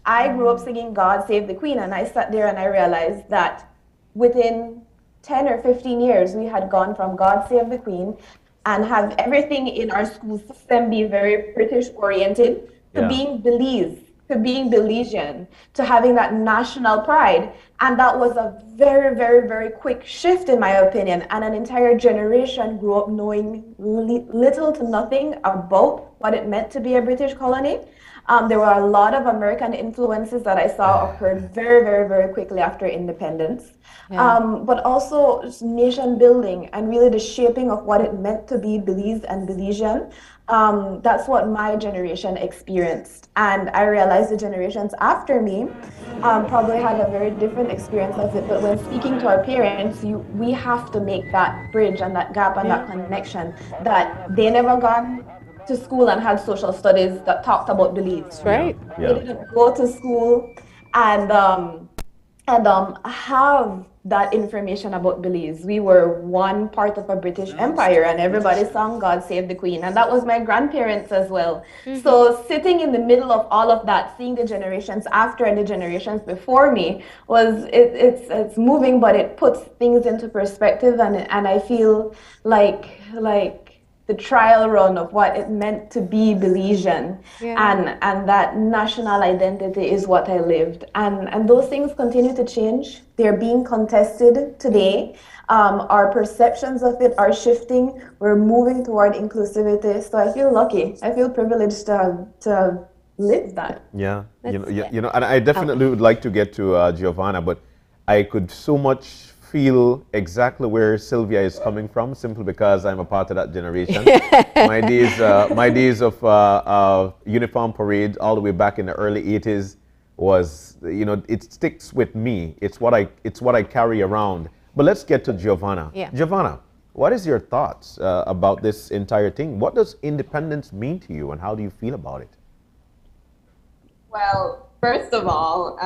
I grew up singing God Save the Queen, and I sat there and I realized that within 10 or 15 years, we had gone from God Save the Queen and have everything in our school system be very British oriented to being Belize, to being Belizean, to having that national pride. And that was a very, very, very quick shift in my opinion. And an entire generation grew up knowing little to nothing about what it meant to be a British colony. There were a lot of American influences that I saw occurred very, very, very quickly after independence. But also just nation building and really the shaping of what it meant to be Belize and Belizean. That's what my generation experienced. And I realized the generations after me probably had a very different experience of it. But when speaking to our parents, we have to make that bridge and that gap and that connection that they never gone to school and had social studies that talked about Belize. Right. They didn't go to school and have that information about Belize. We were one part of a British Empire and everybody sang God Save the Queen. And that was my grandparents as well. So sitting in the middle of all of that, seeing the generations after and the generations before me it's moving, but it puts things into perspective. And I feel like the trial run of what it meant to be Belizean and that national identity is what I lived. And those things continue to change. They're being contested today. Our perceptions of it are shifting. We're moving toward inclusivity. So I feel lucky. I feel privileged to live that. You know, and I definitely would like to get to Giovanna, but I could so much feel exactly where Sylvia is coming from, simply because I'm a part of that generation. My days of uniform parade all the way back in the early 80s was, you know, it sticks with me. It's what I carry around. But let's get to Giovanna. Giovanna, what is your thoughts about this entire thing? What does independence mean to you, and how do you feel about it? Well, first of all,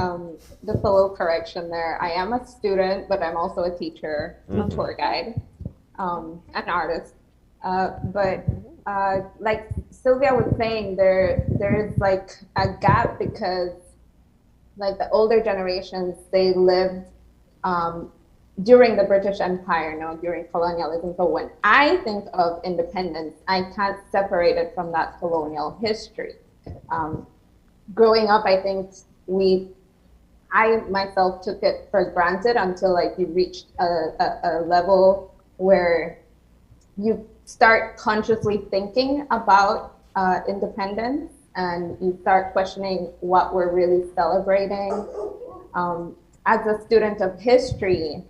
the fellow correction there. I am a student, but I'm also a teacher, a tour guide, an artist. But like Sylvia was saying, there's like a gap because like the older generations, they lived during the British Empire, during colonialism. So when I think of independence, I can't separate it from that colonial history. Growing up, I think I myself took it for granted until like you reached a level where you start consciously thinking about independence, and you start questioning what we're really celebrating. As a student of history,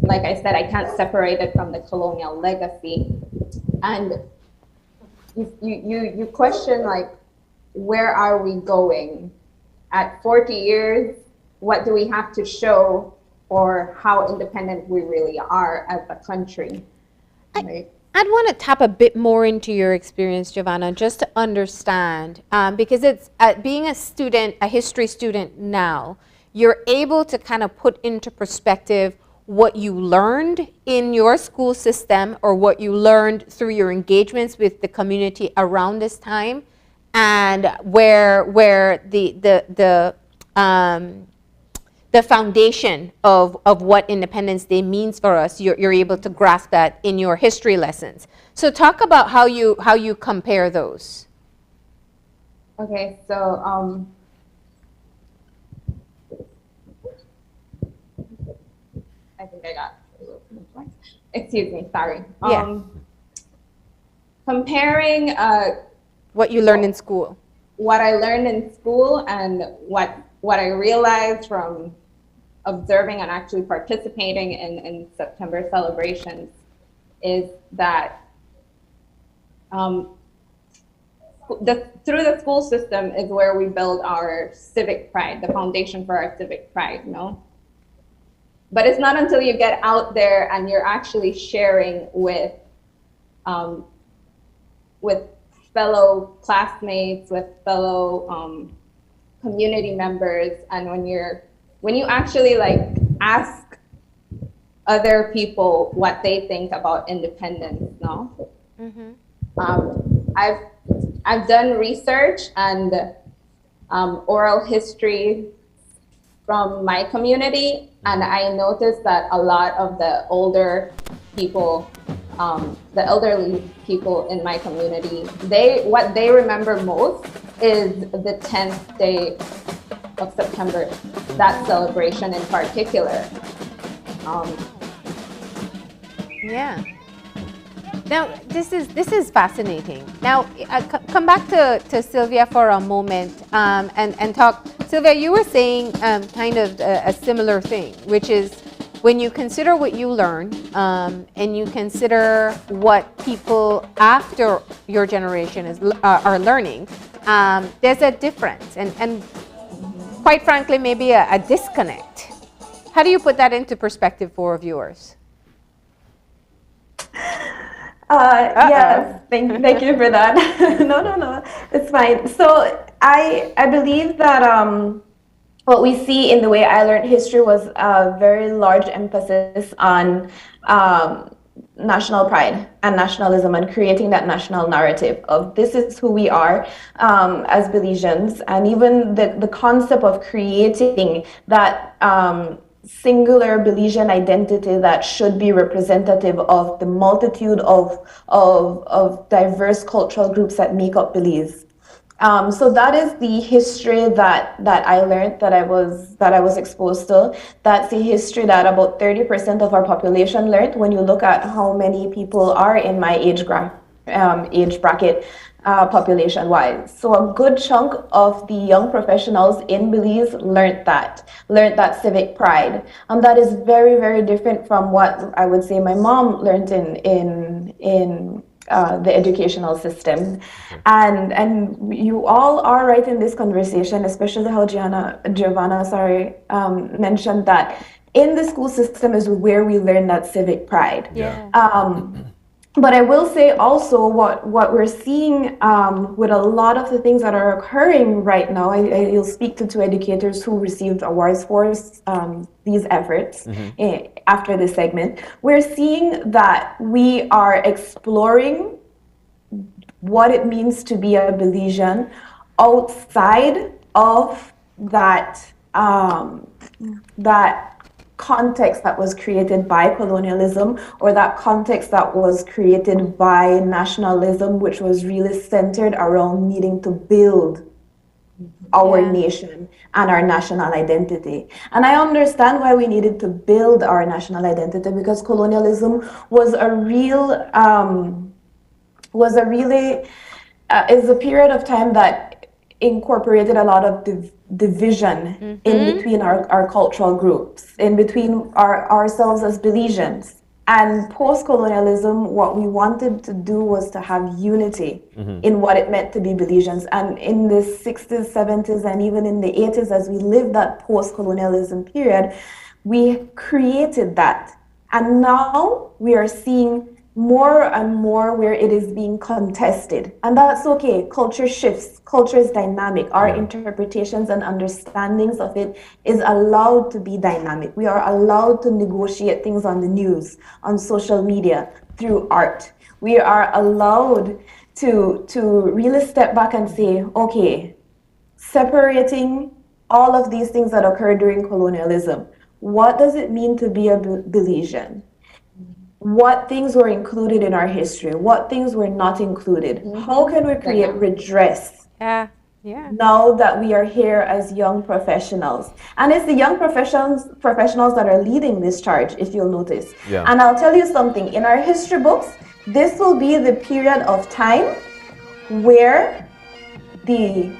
like I said, I can't separate it from the colonial legacy. And you question, like, where are we going? At 40 years, what do we have to show for how independent we really are as a country? Right? I'd want to tap a bit more into your experience, Giovanna, just to understand, because it's being a student, a history student now, you're able to kind of put into perspective what you learned in your school system or what you learned through your engagements with the community around this time, and where the foundation of what Independence Day means for us, you're able to grasp that in your history lessons. So talk about how you compare those. Okay, so I think I got, excuse me, sorry. Yeah. Comparing what you learned in school. What I learned in school and what I realized from observing and actually participating in September celebrations is that through the school system is where we build our civic pride, the foundation for our civic pride, no? But it's not until you get out there and you're actually sharing with fellow classmates, with fellow community members, and when you actually like ask other people what they think about independence, no? Mm-hmm. I've done research and oral history from my community, and I noticed that a lot of the older people, the elderly people in my community, what they remember most is the 10th day of September, that celebration in particular. Yeah. Now, this is fascinating. Now, come back to Sylvia for a moment and talk. Sylvia, you were saying kind of a similar thing, which is when you consider what you learn and you consider what people after your generation are learning, there's a difference and quite frankly, maybe a disconnect. How do you put that into perspective for our viewers? Yes, thank you for that. No, it's fine. So I believe that what we see in the way I learned history was a very large emphasis on national pride and nationalism and creating that national narrative of this is who we are as Belizeans, and even the concept of creating that singular Belizean identity that should be representative of the multitude of diverse cultural groups that make up Belize. So that is the history that I learned, that I was exposed to. That's the history that about 30% of our population learned when you look at how many people are in my age bracket population-wise. So a good chunk of the young professionals in Belize learned that civic pride. And that is very, very different from what I would say my mom learned in the educational system. And you all are right in this conversation, especially how Giovanna mentioned that in the school system is where we learn that civic pride. Yeah. But I will say also what we're seeing with a lot of the things that are occurring right now, I'll speak to two educators who received awards for these efforts after this segment. We're seeing that we are exploring what it means to be a Belizean outside of that context that was created by colonialism, or that context that was created by nationalism, which was really centered around needing to build our nation and our national identity. And I understand why we needed to build our national identity, because colonialism was a period of time that incorporated a lot of division in between our cultural groups, in between ourselves as Belizeans. And post-colonialism, what we wanted to do was to have unity in what it meant to be Belizeans. And in the 60s, 70s, and even in the 80s, as we lived that post-colonialism period, we created that. And now we are seeing more and more where it is being contested. And that's okay. Culture shifts. Culture is dynamic. Our interpretations and understandings of it is allowed to be dynamic. We are allowed to negotiate things on the news, on social media, through art. We are allowed to really step back and say, okay, separating all of these things that occurred during colonialism, what does it mean to be a Belizean? What things were included in our history? What things were not included? How can we create redress now that we are here as young professionals? And it's the young professionals that are leading this charge, if you'll notice. And I'll tell you something, in our history books, this will be the period of time where the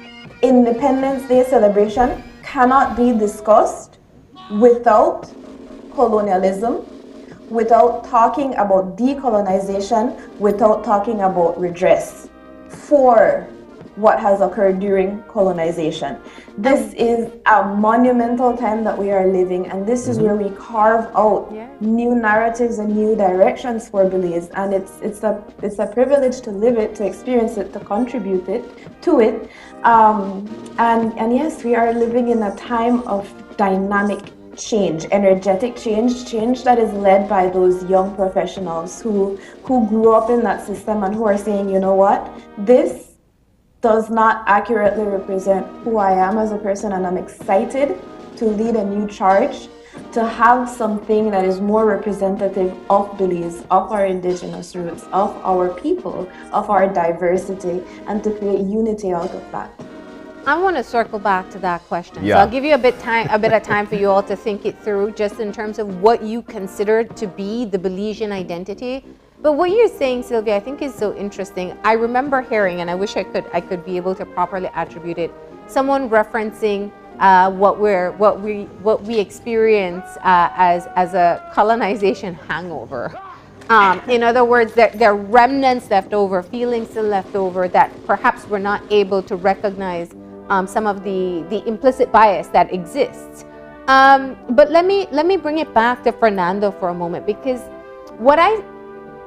Independence Day celebration cannot be discussed without colonialism, without talking about decolonization, without talking about redress for what has occurred during colonization. This is a monumental time that we are living, and this is where we carve out new narratives and new directions for Belize. And it's a privilege to live it, to experience it, to contribute to it. And yes, we are living in a time of dynamic change, energetic change that is led by those young professionals who grew up in that system and who are saying, you know what, this does not accurately represent who I am as a person, and I'm excited to lead a new charge, to have something that is more representative of Belize, of our indigenous roots, of our people, of our diversity, and to create unity out of that. I want to circle back to that question. So I'll give you a bit of time for you all to think it through, just in terms of what you consider to be the Belizean identity. But what you're saying, Sylvia, I think is so interesting. I remember hearing, and I wish I could be able to properly attribute it, someone referencing what we experience as a colonization hangover. In other words, there are remnants left over, feelings still left over, that perhaps we're not able to recognize some of the implicit bias that exists. But let me bring it back to Fernando for a moment, because what I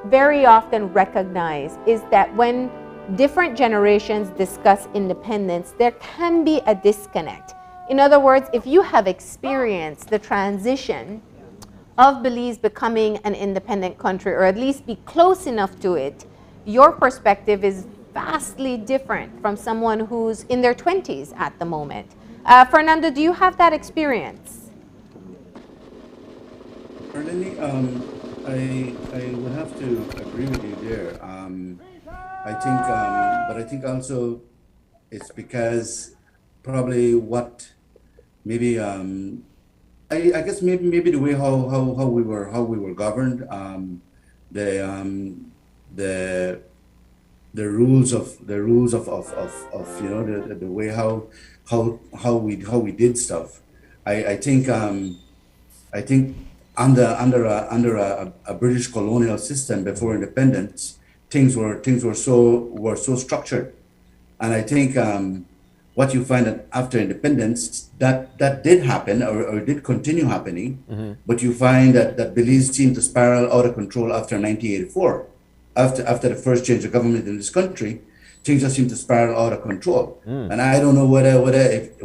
very often recognize is that when different generations discuss independence, there can be a disconnect. In other words, if you have experienced the transition of Belize becoming an independent country, or at least be close enough to it, your perspective is vastly different from someone who's in their 20s at the moment. Fernando, do you have that experience? Marlene, I would have to agree with you there. I think also it's because probably what maybe I guess maybe the way how we were governed, the rules of you know the way how we did stuff. I think under a British colonial system before independence, things were so structured, and I think what you find that after independence, that did happen or did continue happening, but you find that Belize seemed to spiral out of control after 1984. After the first change of government in this country, things just seem to spiral out of control. And I don't know whether it's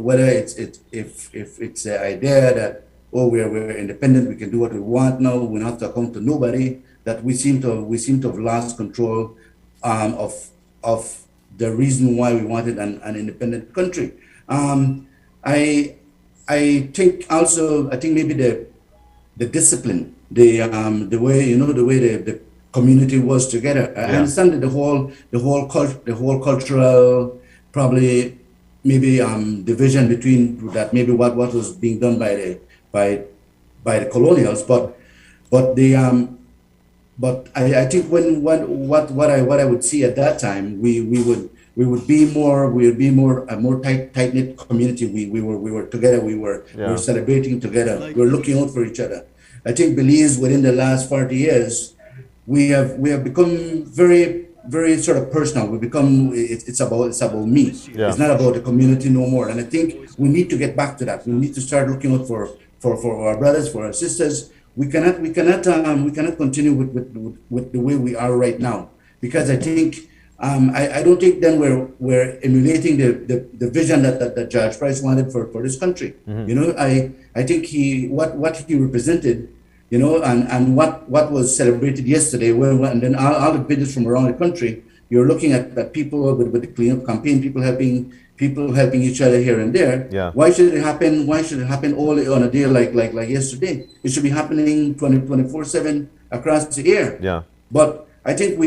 the idea that we're independent, we can do what we want now, we don't have to account to nobody, that we seem to have lost control of the reason why we wanted an independent country. I think maybe the discipline, the way the community was together. I understand that the whole cultural probably maybe division between that, maybe what was being done by the colonials, but I think what I would see at that time, we would be a more tight knit community. We were together. We were celebrating together. We were looking out for each other. I think Belize within the last 40 years, we have become very sort of personal. We become it's about me. Yeah. It's not about the community no more. And I think we need to get back to that. We need to start looking out for our brothers, for our sisters. We cannot continue with the way we are right now, because I think I don't think then we're emulating the vision that George Price wanted for this country. Mm-hmm. You know, I think what he represented, you know, and what was celebrated yesterday, and then all the videos from around the country, you're looking at people with the cleanup campaign, people helping each other here and there. Yeah. Why should it happen all on a day like yesterday? It should be happening 24/7 across the year. Yeah. But I think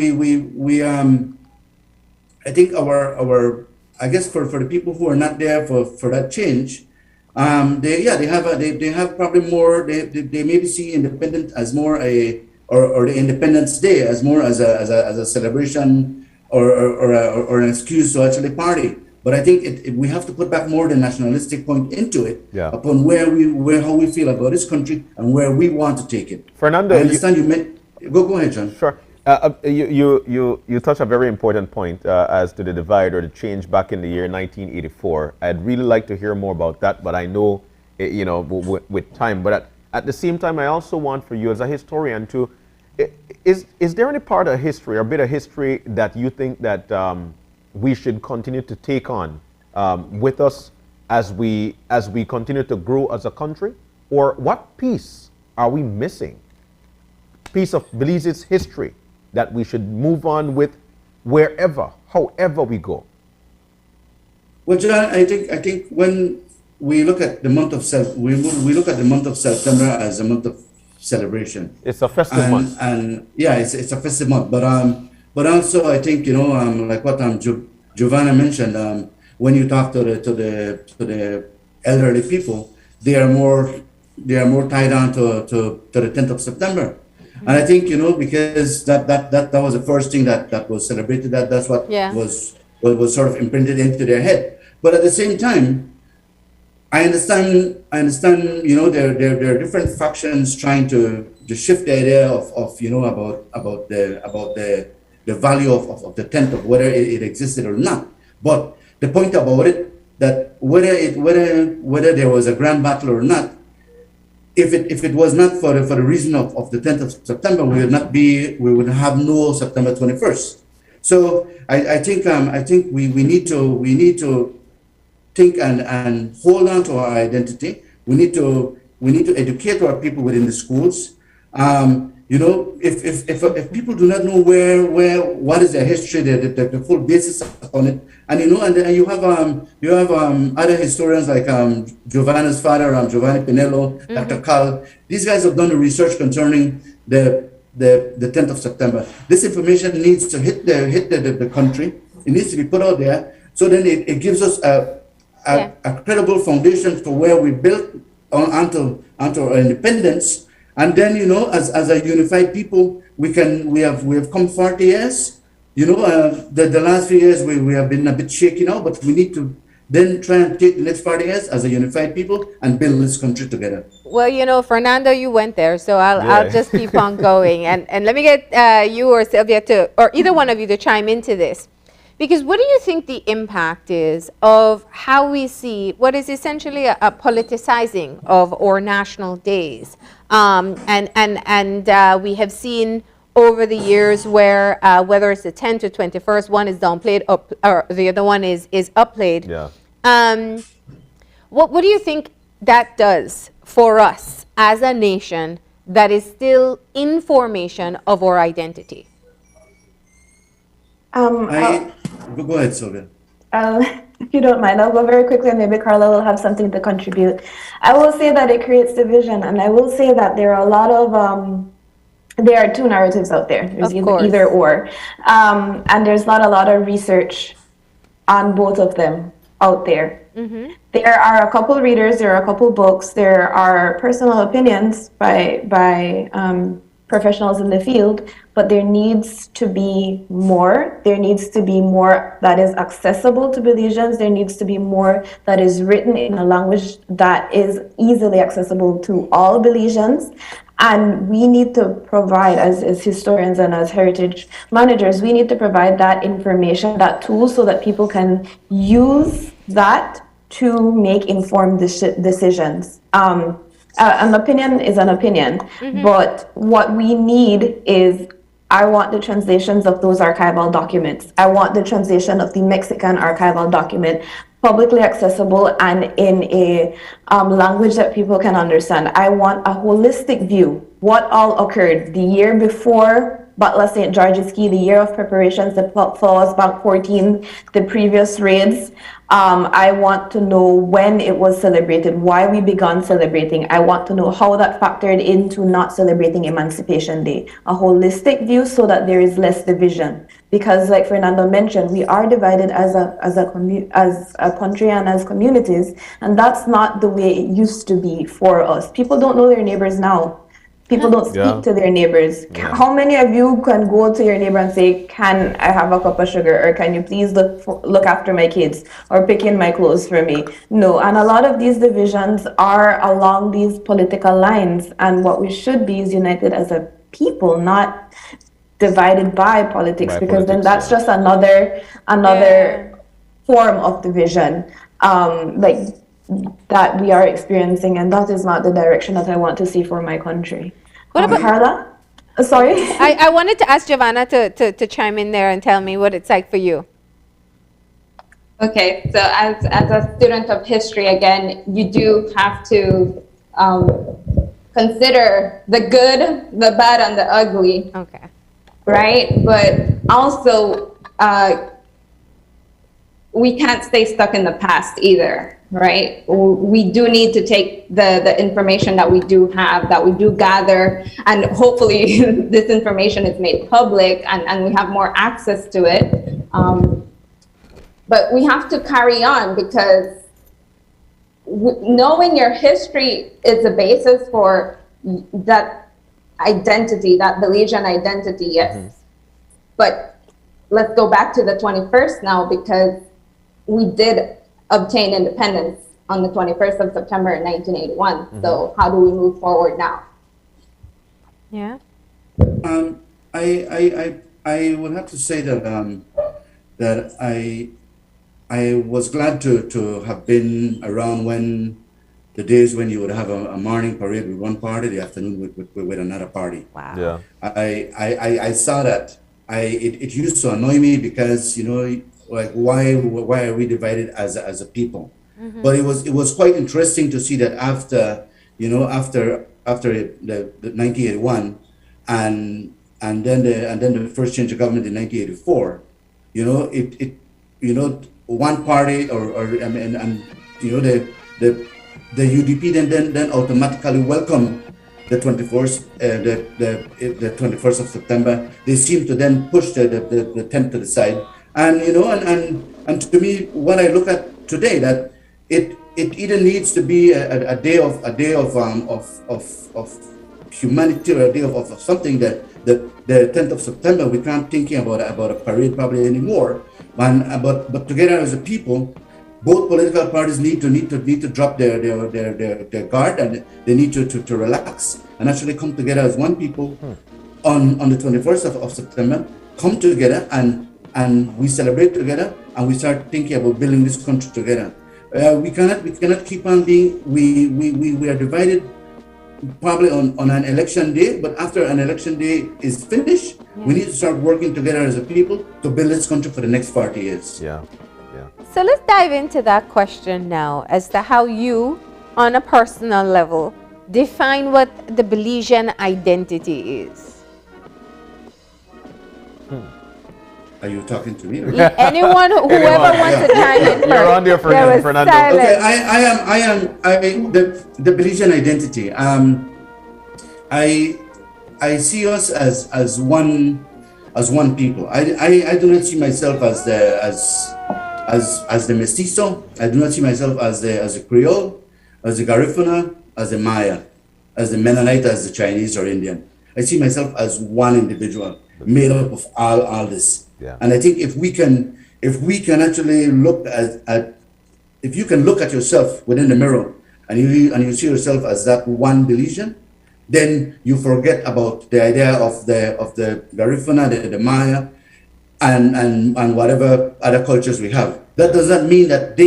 I think our I guess for the people who are not there for that change, they have probably more, they maybe see independence as more or the Independence Day as more as a celebration or an excuse to actually party. But I think we have to put back more the nationalistic point into it, upon how we feel about this country and where we want to take it. Fernando, I understand you meant. Go ahead, John. Sure. You touched a very important point as to the divide or the change back in the year 1984. I'd really like to hear more about that, but I know, you know, with time. But at the same time, I also want for you as a historian to, is there any part of history or bit of history that you think that we should continue to take on with us as we continue to grow as a country? Or what piece are we missing? Piece of Belize's history that we should move on with wherever, however we go? Well, John, I think when we look at the month of we look at the month of September as a month of celebration. It's a festive month, and yeah, it's a festive month. But also I think, you know, like what Giovanna mentioned, when you talk to the elderly people, they are more tied on to the 10th of September. And I think, you know, because that was the first thing that was celebrated, that's what was sort of imprinted into their head. But at the same time, I understand, you know, there are different factions trying to shift the idea of you know, about the value of the 10th, of whether it existed or not. But the point about it, that whether there was a grand battle or not, if it was not for the reason of the 10th of September, we would have no September 21st. So I think we need to think and hold on to our identity. We need to educate our people within the schools. You know, if people do not know what is their history, the full basis on it, and you know, and you have other historians like Giovanna's father, Giovanni Pinello, Dr. Carl. These guys have done the research concerning the 10th of September. This information needs to hit the country. It needs to be put out there, so then it gives us a credible foundation for where we built onto our independence. And then, you know, as a unified people, we have come 40 years. You know, the last few years we have been a bit shaky now, but we need to then try and take the next 40 years as a unified people and build this country together. Well, you know, Fernando, you went there, so I'll just keep on going. And let me get you or Sylvia or either one of you to chime into this. Because what do you think the impact is of how we see what is essentially a politicizing of our national days? And we have seen over the years where whether it's the 10th or 21st, one is downplayed or the other one is upplayed. Yeah. What do you think that does for us as a nation that is still in formation of our identity? Go ahead, Sylvia. If you don't mind, I'll go very quickly, and maybe Carla will have something to contribute. I will say that it creates division, and I will say that there are a lot of there are two narratives out there. There's either or, and there's not a lot of research on both of them. out there. There are a couple readers, there are a couple books, there are personal opinions by professionals in the field, but there needs to be more. There needs to be more that is accessible to Belizeans. There needs to be more that is written in a language that is easily accessible to all Belizeans. And we need to provide, as historians and as heritage managers, we need to provide that information, that tool, so that people can use that to make informed decisions. An opinion is an opinion, but what we need is, I want the translations of those archival documents. I want the translation of the Mexican archival document publicly accessible and in a language that people can understand. I want a holistic view. What all occurred the year before Butler St. George's Key, the year of preparations, the Flowers Bank 14, the previous raids. I want to know when it was celebrated, why we began celebrating. I want to know how that factored into not celebrating Emancipation Day. A holistic view so that there is less division. Because like Fernando mentioned, we are divided as a country and as communities, and that's not the way it used to be for us. People don't know their neighbors now. People don't speak to their neighbors. How many of you can go to your neighbor and say, can I have a cup of sugar? Or can you please look after my kids? Or pick in my clothes for me? No, and a lot of these divisions are along these political lines. And what we should be is united as a people, not divided by politics, because then that's just another form of division. Like that we are experiencing, and that is not the direction that I want to see for my country. What about Carla? Sorry? I wanted to ask Giovanna to chime in there and tell me what it's like for you. Okay, so as a student of history, again, you do have to consider the good, the bad, and the ugly. Okay. Right? But also, we can't stay stuck in the past either. Right? We do need to take the information that we do have, that we do gather, and hopefully this information is made public and we have more access to it. But we have to carry on, because knowing your history is the basis for that identity, that Belizean identity, yes. But let's go back to the 21st now, because we did obtain independence on the 21st of September in 1981. So how do we move forward now? Yeah. I would have to say that that I was glad to have been around when the days when you would have a morning parade with one party, the afternoon with another party. Wow. Yeah. I saw that. It used to annoy me, because like why are we divided as a people? But it was quite interesting to see that after the 1981 and then the first change of government in 1984, one party the UDP then automatically welcomed the 21st of September. They seem to then push the 10th to the side. And and to me, when I look at today, that it either needs to be a day of humanity, or a day of something that the 10th of September we can't thinking about a parade probably anymore. But together as a people, both political parties need to drop their guard, and they need to relax and actually come together as one people on the 21st of September. Come together and we celebrate together, and we start thinking about building this country together. We cannot keep on being we are divided probably on an election day, but after an election day is finished, we need to start working together as a people to build this country for the next 40 years. Yeah. So let's dive into that question now, as to how you, on a personal level, define what the Belizean identity is. Are you talking to me? Anyone, whoever wants to chime in. You're on there, Fernando. Okay, I am the Belizean identity. I see us as one people. I do not see myself as as the Mestizo. I do not see myself as a Creole, as a Garifuna, as a Maya, as the Mennonite, as the Chinese or Indian. I see myself as one individual made up of all this. Yeah. And I think if we can actually look if you can look at yourself within the mirror and you see yourself as that one Belizean, then you forget about the idea of the Garifuna, the Maya, and whatever other cultures we have. That does not mean that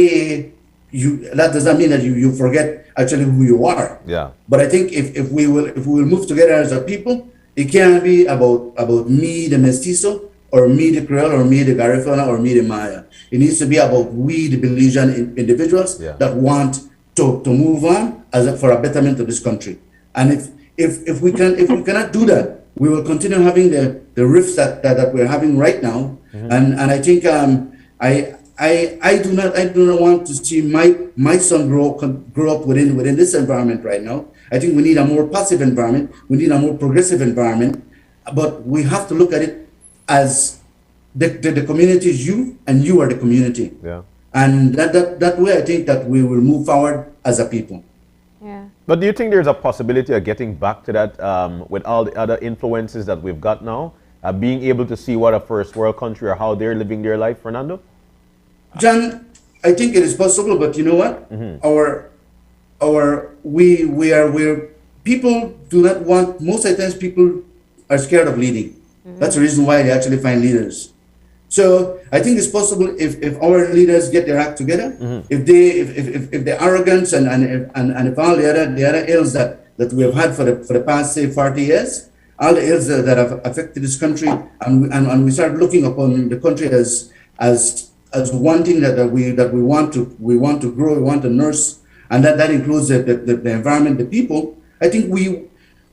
you forget actually who you are. Yeah. But I think if we will move together as a people, it can't be about me, the Mestizo, or me, the Creole, or me, the Garifuna, or me, the Maya. It needs to be about we, the Belizean individuals that want to move on for a betterment of this country. And if we cannot do that, we will continue having the rifts that we're having right now. And I think I do not want to see my son grow up within this environment right now. I think we need a more passive environment. We need a more progressive environment. But we have to look at it as the community is you, and you are the community. Yeah. And that way, I think that we will move forward as a people. Yeah. But do you think there's a possibility of getting back to that with all the other influences that we've got now? Being able to see what a first world country or how they're living their life, Fernando? John, I think it is possible, but you know what? We're people do not want, most of the times people are scared of leading. That's the reason why they actually find leaders. So I think it's possible if our leaders get their act together, if the arrogance and if all the other ills that we have had for the past, say, 40 years, all the ills that have affected this country, and we start looking upon the country as one thing that we want to grow, we want to nurse, and that includes the environment, the people. I think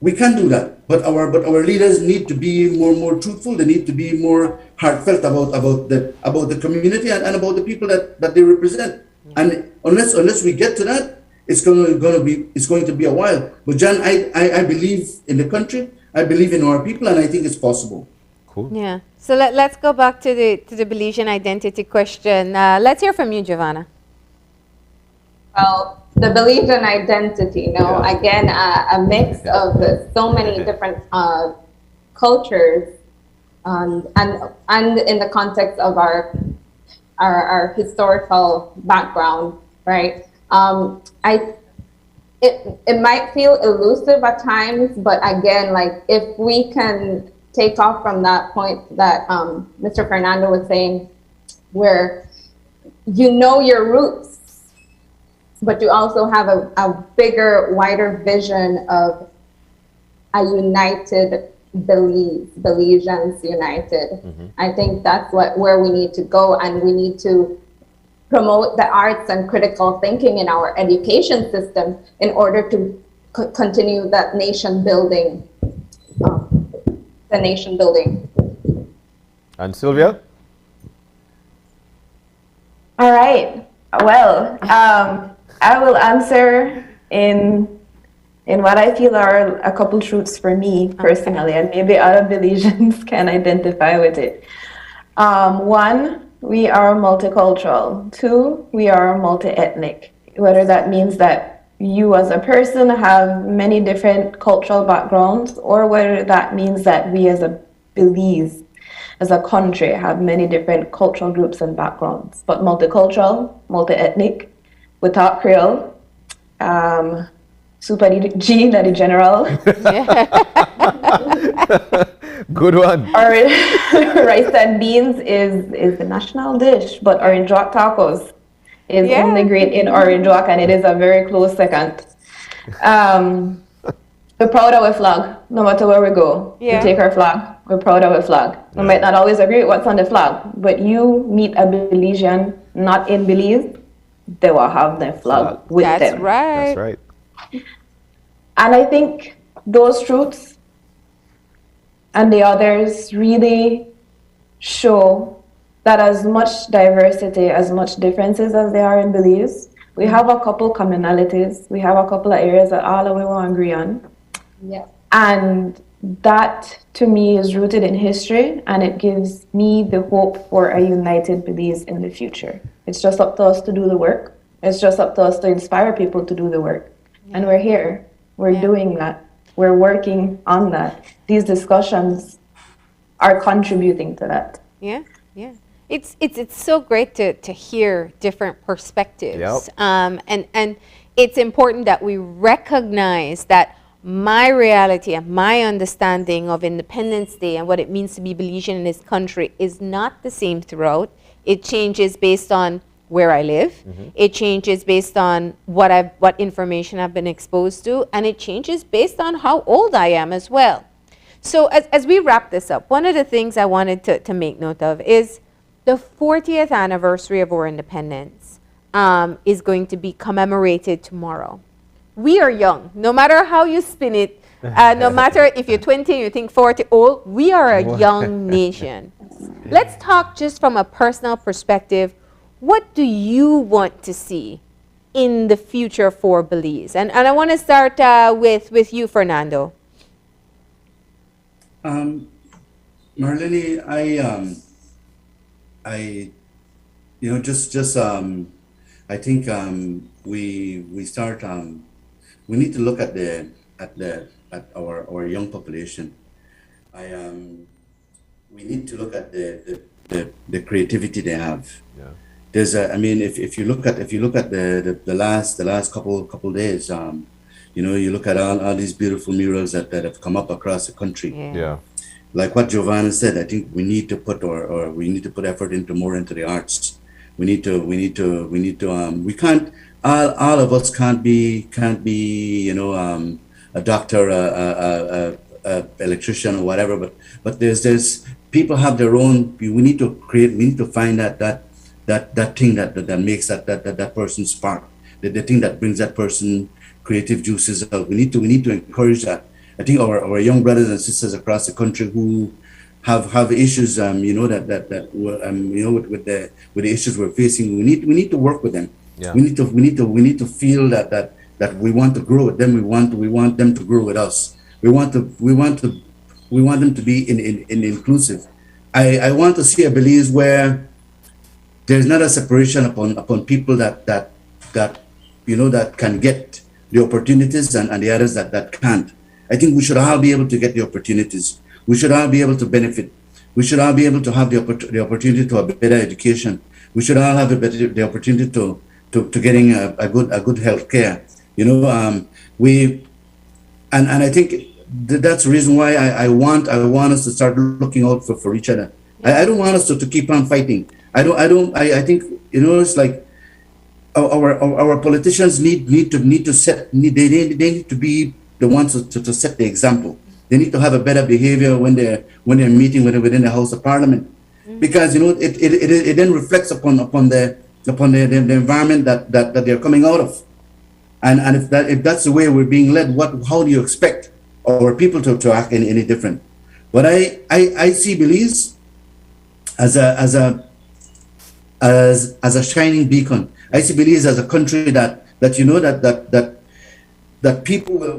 we can do that, but our leaders need to be more truthful. They need to be more heartfelt about the community and about the people that they represent. And unless we get to that, it's going to be a while. But John, I believe in the country. I believe in our people, and I think it's possible. Cool. Yeah. So let's go back to the Belizean identity question. Let's hear from you, Giovanna. Well, the Belizean identity, again, a mix of so many different cultures, and in the context of our historical background, right? It might feel elusive at times, but again, like if we can take off from that point that Mr. Fernando was saying, where you know your roots, but you also have a bigger, wider vision of a united Belizeans united. I think that's where we need to go, and we need to promote the arts and critical thinking in our education system in order to continue that nation building, And Sylvia? All right. Well, I will answer in what I feel are a couple truths for me personally, and maybe other Belizeans can identify with it. One, we are multicultural. Two, we are multi-ethnic. Whether that means that you as a person have many different cultural backgrounds, or whether that means that we as a Belize, as a country, have many different cultural groups and backgrounds. But multicultural, multi-ethnic, we talk Creole, Super G, that is general. Good one. Rice and beans is the national dish, but Orange Walk tacos is only great in Orange Walk, and it is a very close second. We're proud of our flag, no matter where we go. We take our flag. We're proud of our flag. We might not always agree with what's on the flag, but you meet a Belizean not in Belize, they will have their flag with them. That's right. That's right. And I think those truths and the others really show that as much diversity, as much differences as there are in Belize, we have a couple commonalities. We have a couple of areas that all of we will agree on. Yeah. And that to me is rooted in history, and it gives me the hope for a united Belize in the future. It's just up to us to do the work. It's just up to us to inspire people to do the work. And we're here. We're doing that. We're working on that. These discussions are contributing to that. Yeah, yeah. It's so great to hear different perspectives. Yep. And it's important that we recognize that my reality and my understanding of Independence Day and what it means to be Belizean in this country is not the same throughout. It changes based on where I live. It changes based on what information I've been exposed to, and it changes based on how old I am as well. So as we wrap this up, one of the things I wanted to make note of is the 40th anniversary of our independence is going to be commemorated tomorrow. We are young, no matter how you spin it, no matter if you're 20, you think 40 old, we are a young nation. Let's talk just from a personal perspective. What do you want to see in the future for Belize? And I want to start with you, Fernando. Marlene, I think we need to look at our young population. We need to look at the creativity they have. Yeah. There's if you look at the last couple days, you look at all these beautiful murals that have come up across the country. Yeah. Like what Giovanna said, I think we need to put effort into the arts. We can't, all of us can't be a doctor, a electrician or whatever, but there's people have their own. We need to find that thing that makes that person spark, the thing that brings that person creative juices out. We need to encourage that. I think our young brothers and sisters across the country who have issues, with the issues we're facing, we need to work with them. Yeah. We need to feel that we want to grow with them. We want them to grow with us. We want them to be in inclusive. I want to see a Belize where there's not a separation upon people that can get the opportunities and the others that can't. I think we should all be able to get the opportunities. We should all be able to benefit. We should all be able to have the opportunity to a better education. We should all have the opportunity to getting a good health care. I think that's the reason why I want us to start looking out for each other. I don't want us to keep on fighting. I think it's like our politicians need to be the ones to set the example. They need to have a better behavior when they're meeting within the House of Parliament, because it then reflects upon the environment that they're coming out of, and if that's the way we're being led, how do you expect our people to act any different? But I see Belize as a shining beacon. I see Belize as a country that people will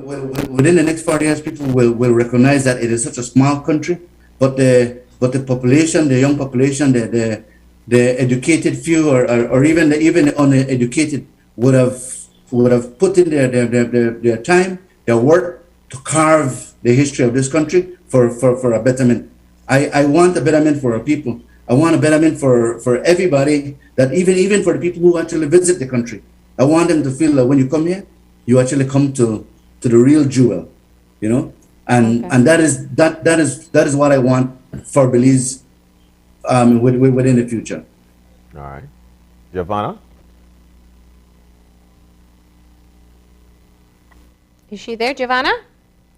within the next 40 years, people will recognize that it is such a small country, but the population, the young population, the educated few, or even the uneducated would have put in their time, their work to carve the history of this country for a betterment. I want a betterment for our people. I want a betterment for everybody, that even for the people who actually visit the country. I want them to feel that when you come here, you actually come to the real jewel, and that is what I want for Belize within the future. All right, Giovanna. Is she there, Giovanna?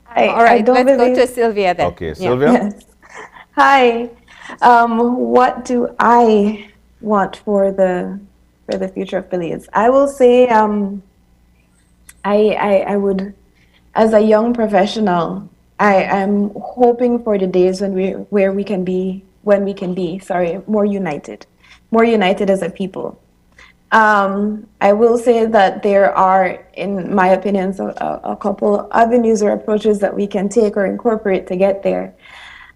Hi, all right, let's go to Sylvia then. Okay, Sylvia. Yes. Hi. What do I want for the future of Belize? I will say, I would, as a young professional, I am hoping for the days when we can be more united as a people. I will say that there are, in my opinion, a couple avenues or approaches that we can take or incorporate to get there.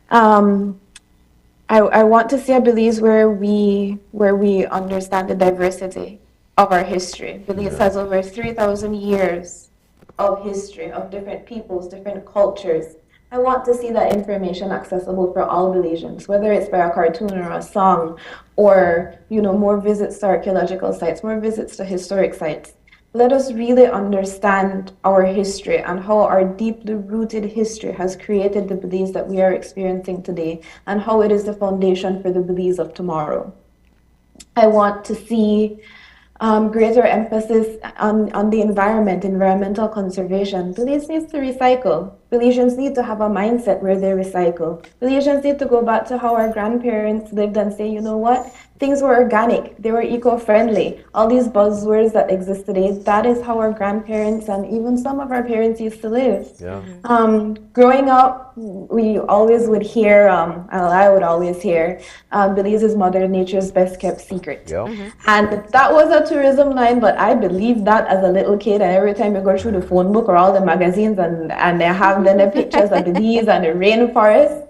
I want to see a Belize where we understand the diversity of our history. Belize has over 3,000 years of history, of different peoples, different cultures. I want to see that information accessible for all Belizeans, whether it's by a cartoon or a song, or more visits to archaeological sites, more visits to historic sites. Let us really understand our history and how our deeply rooted history has created the Belize that we are experiencing today, and how it is the foundation for the Belize of tomorrow. I want to see greater emphasis on the environment, environmental conservation. Belize needs to recycle. Belizeans need to have a mindset where they recycle. Belizeans need to go back to how our grandparents lived and say, you know what? Things were organic. They were eco-friendly. All these buzzwords that exist today, that is how our grandparents and even some of our parents used to live. Yeah. Growing up, we always would hear, I would always hear, Belize is Mother Nature's best kept secret. Yeah. And that was a tourism line, but I believed that as a little kid. And every time you go through the phone book or all the magazines and they have then the pictures of Belize and the rainforest,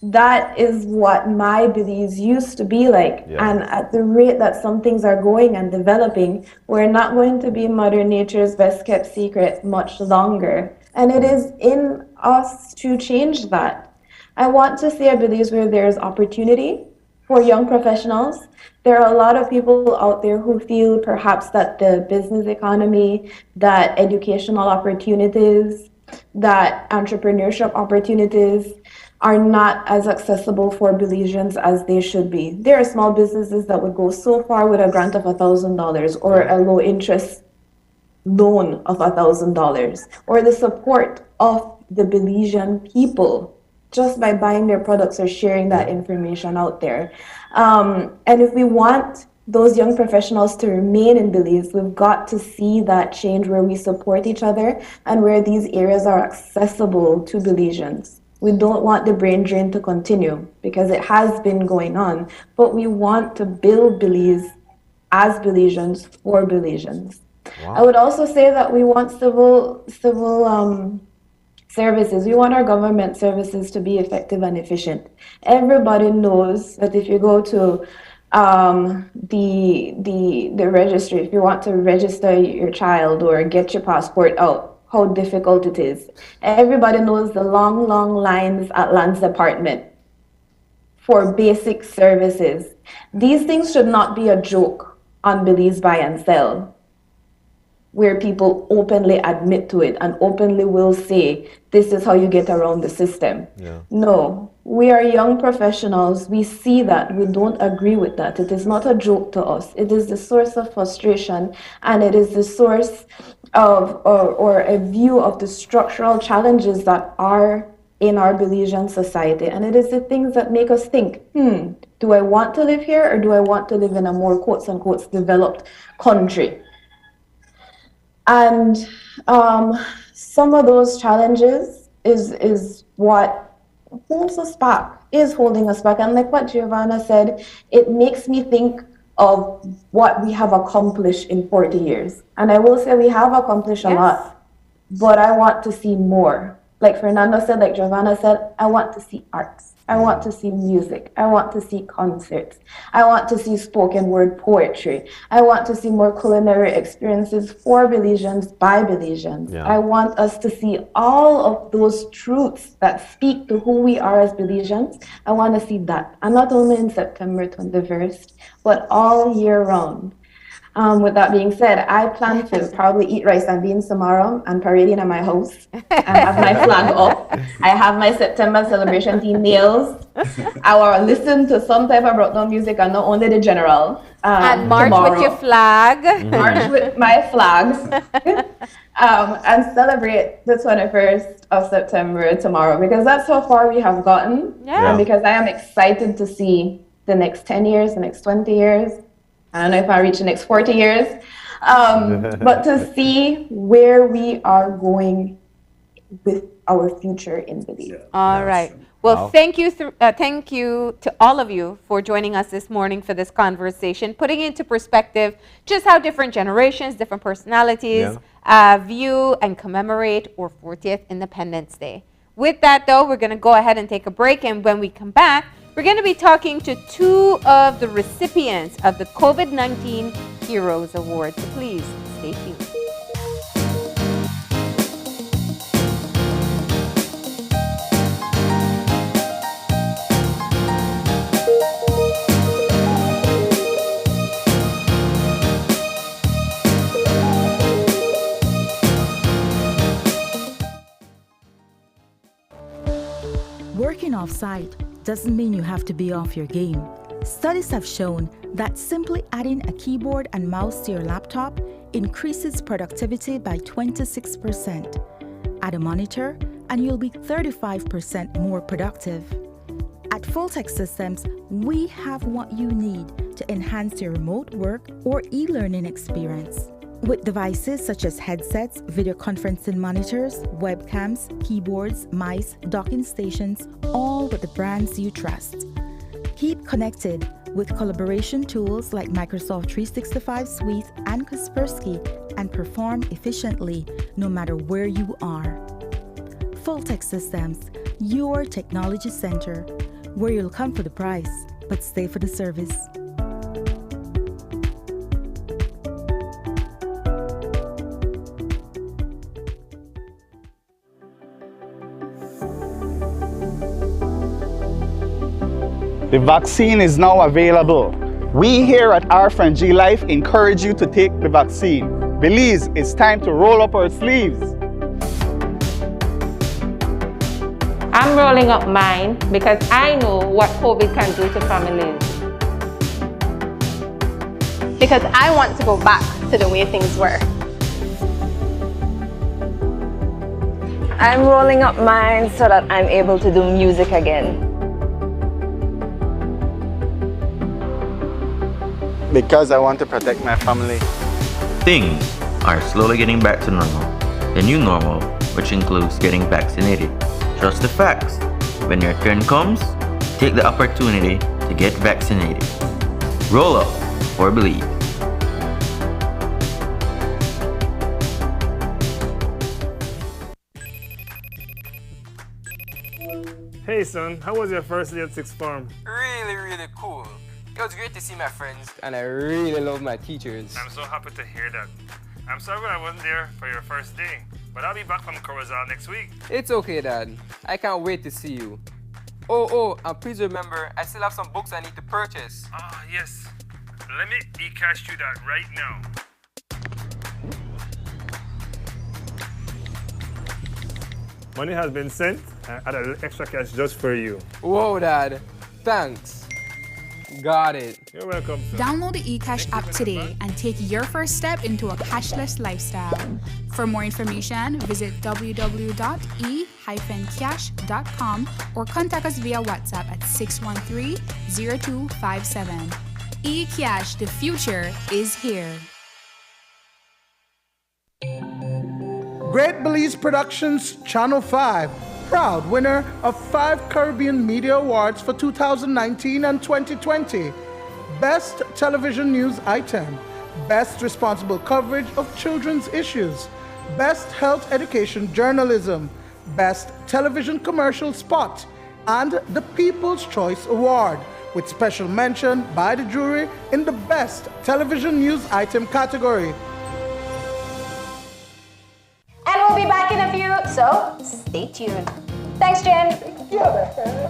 that is what my Belize used to be like. Yeah. And at the rate that some things are going and developing, we're not going to be Mother Nature's best kept secret much longer. And it is in us to change that. I want to see a Belize where there's opportunity for young professionals. There are a lot of people out there who feel perhaps that the business economy, that educational opportunities, that entrepreneurship opportunities are not as accessible for Belizeans as they should be. There are small businesses that would go so far with a grant of $1,000 or a low interest loan of $1,000 or the support of the Belizean people just by buying their products or sharing that information out there. And if we want those young professionals to remain in Belize, we've got to see that change where we support each other and where these areas are accessible to Belizeans. We don't want the brain drain to continue because it has been going on, but we want to build Belize as Belizeans for Belizeans. Wow. I would also say that we want civil services. We want our government services to be effective and efficient. Everybody knows that if you go to the registry, if you want to register your child or get your passport out, how difficult it is. Everybody knows the long lines at Lands Department for basic services. These things should not be a joke on Belize Buy and Sell, where people openly admit to it and openly will say, this is how you get around the system. Yeah. No, we are young professionals. We see that. We don't agree with that. It is not a joke to us. It is the source of frustration, and it is the source of or a view of the structural challenges that are in our Belizean society. And it is the things that make us think, do I want to live here or do I want to live in a more quotes unquote developed country? And some of those challenges is what holds us back, is holding us back. And like what Giovanna said, it makes me think of what we have accomplished in 40 years. And I will say we have accomplished a lot, but I want to see more. Like Fernando said, like Giovanna said, I want to see arts. I want to see music. I want to see concerts. I want to see spoken word poetry. I want to see more culinary experiences for Belizeans by Belizeans. Yeah. I want us to see all of those truths that speak to who we are as Belizeans. I want to see that. And not only in September 21st, but all year round. With that being said, I plan to probably eat rice and beans tomorrow and parading at my house and have my flag up. I have my September celebration team nails. I will listen to some type of brought down music and not only the general. And march tomorrow. With your flag. March with my flags. And celebrate the 21st of September tomorrow, because that's how far we have gotten. Yeah. And because I am excited to see the next 10 years, the next 20 years. I don't know if I reach the next 40 years, but to see where we are going with our future in Belize. Yeah. All right. Well, Wow. thank you to all of you for joining us this morning for this conversation, putting into perspective just how different generations, different personalities view and commemorate our 40th Independence Day. With that, though, we're going to go ahead and take a break, and when we come back, we're going to be talking to two of the recipients of the COVID-19 Heroes Award. So please stay tuned. Working off-site doesn't mean you have to be off your game. Studies have shown that simply adding a keyboard and mouse to your laptop increases productivity by 26%. Add a monitor and you'll be 35% more productive. At Fulltech Systems, we have what you need to enhance your remote work or e-learning experience. With devices such as headsets, video conferencing monitors, webcams, keyboards, mice, docking stations, all with the brands you trust. Keep connected with collaboration tools like Microsoft 365 Suite and Kaspersky and perform efficiently no matter where you are. Fulltech Systems, your technology center, where you'll come for the price, but stay for the service. The vaccine is now available. We here at R&G Life encourage you to take the vaccine. Belize, it's time to roll up our sleeves. I'm rolling up mine because I know what COVID can do to families. Because I want to go back to the way things were. I'm rolling up mine so that I'm able to do music again. Because I want to protect my family. Things are slowly getting back to normal. The new normal, which includes getting vaccinated. Trust the facts. When your turn comes, take the opportunity to get vaccinated. Roll up or believe. Hey son, how was your first day at Sixth Form? Really cool. It was great to see my friends, and I really love my teachers. I'm so happy to hear that. I'm sorry I wasn't there for your first day, but I'll be back from Corozal next week. It's okay, Dad. I can't wait to see you. Oh, and please remember, I still have some books I need to purchase. Ah, yes. Let me e-cash you that right now. Money has been sent. I add a little extra cash just for you. Whoa, Dad. Thanks. Got it. You're welcome, sir. Download the eCash app today and take your first step into a cashless lifestyle. For more information, visit www.e-cash.com or contact us via WhatsApp at 613-0257. eCash, the future is here. Great Belize Productions Channel 5, proud winner of 5 Caribbean Media Awards for 2019 and 2020. Best Television News Item, Best Responsible Coverage of Children's Issues, Best Health Education Journalism, Best Television Commercial Spot, and the People's Choice Award, with special mention by the jury in the Best Television News Item category. And we'll be back in a few, so stay tuned. Thanks, Jen.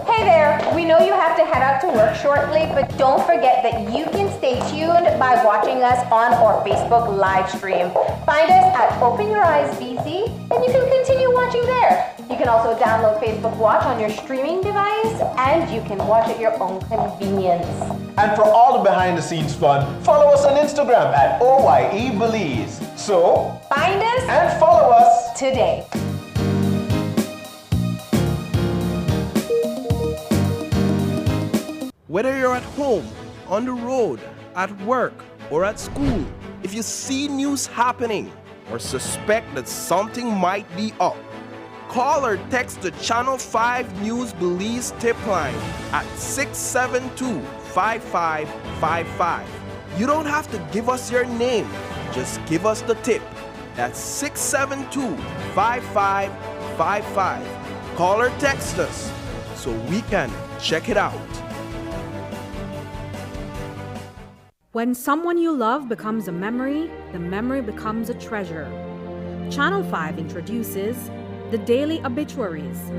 Hey there, we know you have to head out to work shortly, but don't forget that you can stay tuned by watching us on our Facebook live stream. Find us at Open Your Eyes BC, and you can continue watching there. You can also download Facebook Watch on your streaming device, and you can watch at your own convenience. And for all the behind-the-scenes fun, follow us on Instagram at OYE Belize. So, find us and follow us today. Whether you're at home, on the road, at work, or at school, if you see news happening or suspect that something might be up, Call or text the Channel 5 News Belize tip line at 672-5555. You don't have to give us your name, just give us the tip. That's 672-5555. Call or text us so we can check it out. When someone you love becomes a memory, the memory becomes a treasure. Channel 5 introduces the Daily Obituaries.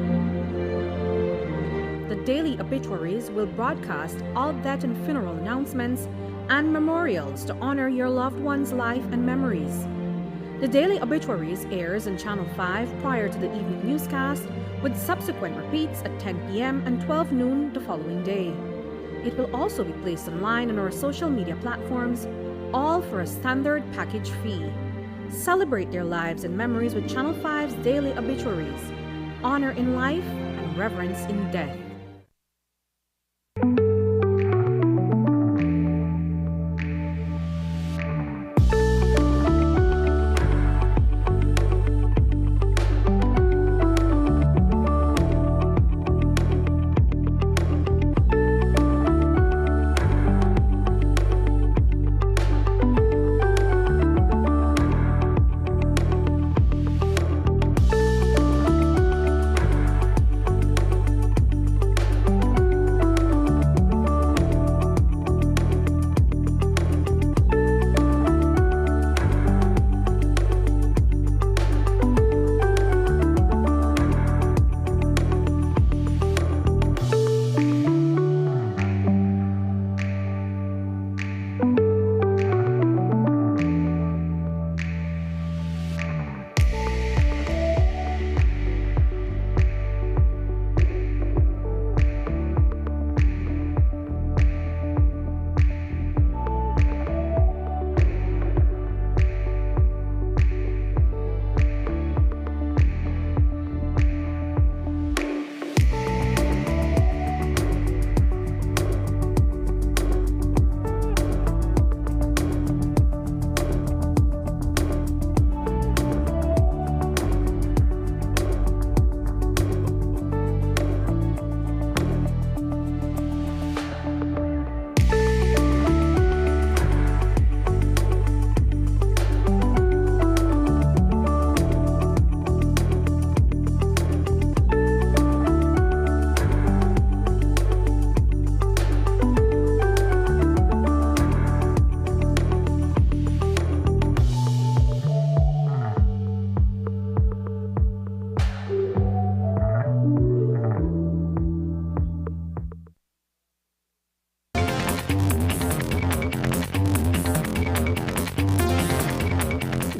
The Daily Obituaries will broadcast all death and funeral announcements and memorials to honor your loved one's life and memories. The Daily Obituaries airs on Channel 5 prior to the evening newscast, with subsequent repeats at 10 p.m. and 12 noon the following day. It will also be placed online on our social media platforms, all for a standard package fee. Celebrate their lives and memories with Channel 5's Daily Obituaries. Honor in life and reverence in death.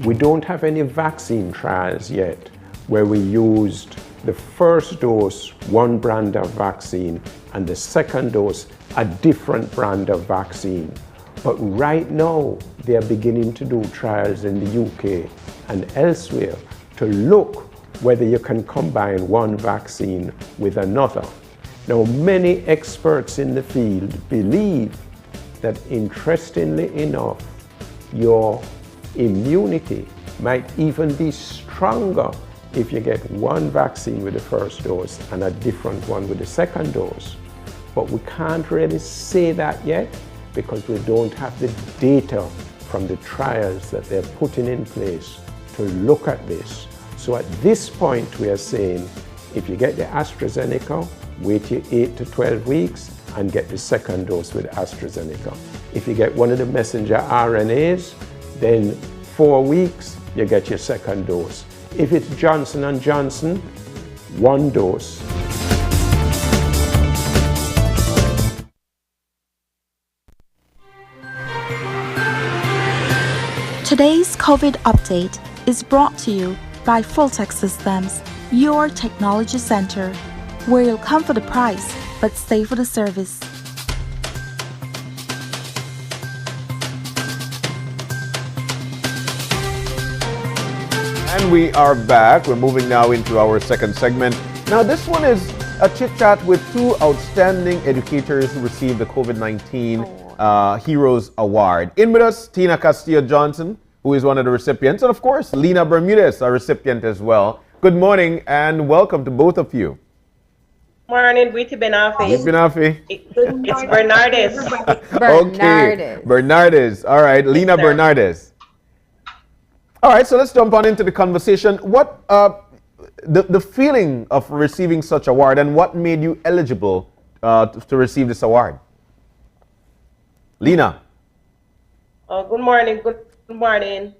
We don't have any vaccine trials yet where we used the first dose one brand of vaccine and the second dose a different brand of vaccine. But right now they are beginning to do trials in the UK and elsewhere to look whether you can combine one vaccine with another. Now, many experts in the field believe that, interestingly enough, your immunity might even be stronger if you get one vaccine with the first dose and a different one with the second dose. But we can't really say that yet because we don't have the data from the trials that they're putting in place to look at this. So at this point we are saying, if you get the AstraZeneca, wait your 8 to 12 weeks and get the second dose with AstraZeneca. If you get one of the messenger RNAs, then 4 weeks, you get your second dose. If it's Johnson & Johnson, 1 dose. Today's COVID update is brought to you by Fulltech Systems, your technology center, where you'll come for the price, but stay for the service. And we are back. We're moving now into our second segment. Now, this one is a chit-chat with 2 outstanding educators who received the COVID-19 Heroes Award. In with us, Tina Castillo-Johnson, who is one of the recipients, and of course, Lena Bermudez, a recipient as well. Good morning and welcome to both of you. Morning, Witty Benafi. It's Bernardes. Okay, Bernardes. All right, Lena Bernardes. All right, so let's jump on into the conversation. What the feeling of receiving such award and what made you eligible to receive this award? Lena. Oh, good morning. Good morning.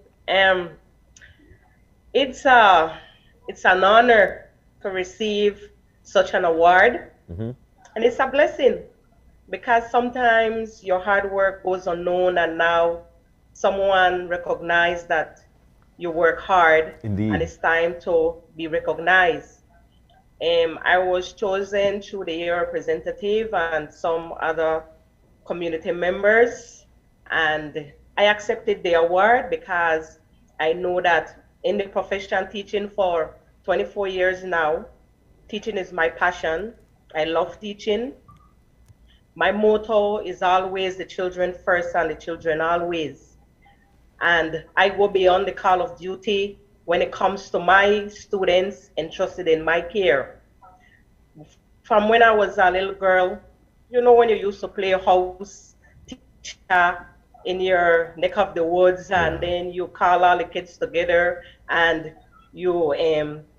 It's an honor to receive such an award, and it's a blessing because sometimes your hard work goes unknown, and now someone recognized that you work hard. Indeed. And it's time to be recognized. I was chosen through the area representative and some other community members, and I accepted the award because I know that in the profession, teaching for 24 years now, teaching is my passion. I love teaching. My motto is always the children first and the children always. And I go beyond the call of duty when it comes to my students entrusted in my care. From when I was a little girl, you know, when you used to play house teacher in your neck of the woods, and then you call all the kids together and you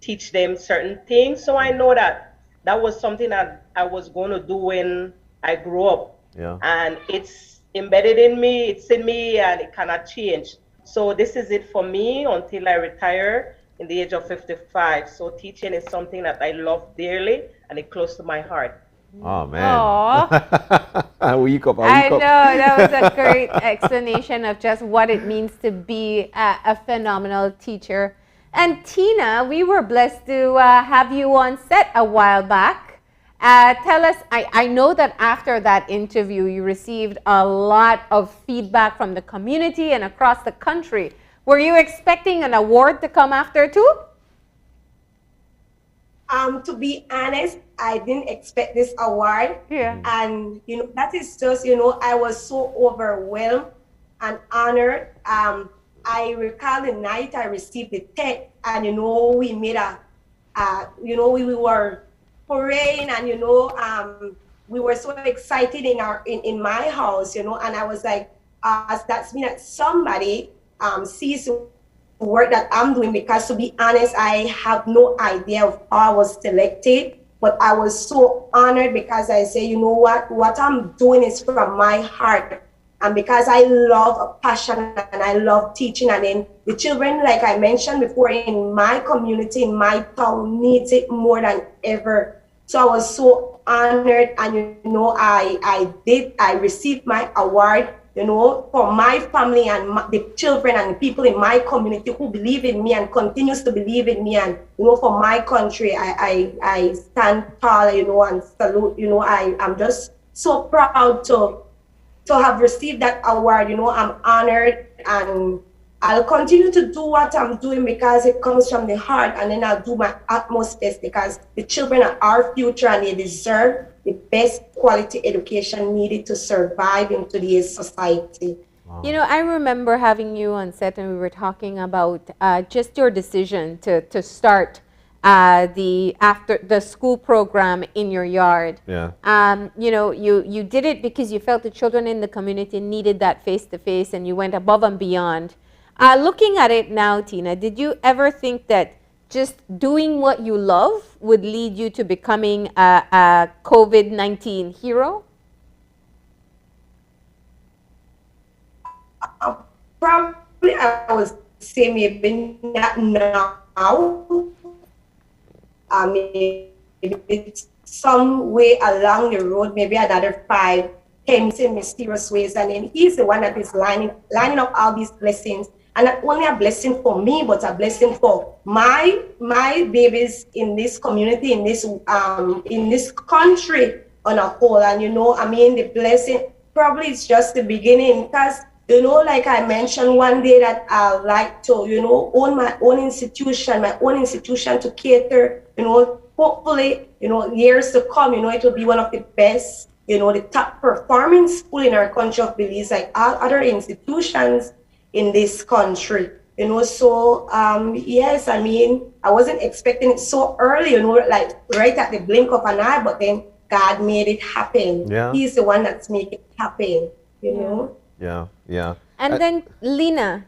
teach them certain things. So I know that was something that I was going to do when I grew up. Yeah. And it's embedded in me, it's in me, and it cannot change. So this is it for me until I retire in the age of 55. So teaching is something that I love dearly and it's close to my heart. Oh, man. I know, that was a great explanation of just what it means to be a phenomenal teacher. And Tina, we were blessed to have you on set a while back. Tell us, I know that after that interview, you received a lot of feedback from the community and across the country. Were you expecting an award to come after too? To be honest, I didn't expect this award. Yeah. And, you know, that is just, you know, I was so overwhelmed and honored. I recall the night I received the text, and, you know, we made you know, we were praying, and, you know, we were so excited in my house, you know, and I was like, that's mean that somebody sees the work that I'm doing, because to be honest, I have no idea of how I was selected, but I was so honored because I say, you know what I'm doing is from my heart. And because I love a passion and I love teaching, and then the children, like I mentioned before, in my community, in my town, needs it more than ever. So I was so honored, and you know, I received my award, you know, for my family and the children and the people in my community who believe in me and continues to believe in me, and you know, for my country, I stand tall, you know, and salute. You know, I'm just so proud to have received that award. You know, I'm honored, and I'll continue to do what I'm doing because it comes from the heart, and then I'll do my utmost best because the children are our future and they deserve the best quality education needed to survive in today's society. Wow. You know, I remember having you on set and we were talking about just your decision to start the after the school program in your yard. Yeah. You know, you did it because you felt the children in the community needed that face-to-face, and you went above and beyond. Looking at it now, Tina, did you ever think that just doing what you love would lead you to becoming a COVID-19 hero? Probably I would say maybe not now. Maybe some way along the road, maybe another 5, 10 in mysterious ways, and then he's the one that is lining up all these blessings. And not only a blessing for me, but a blessing for my babies in this community, in this country on a whole. And you know, I mean, the blessing probably is just the beginning, because you know, like I mentioned one day that I like to, you know, own my own institution to cater, you know, hopefully, you know, years to come, you know, it will be one of the best, you know, the top performing school in our country of Belize, like all other institutions in this country. So yes, I mean, I wasn't expecting it so early, like right at the blink of an eye, but then God made it happen. Yeah. He's the one that's making it happen, you know. Yeah. And then Lena,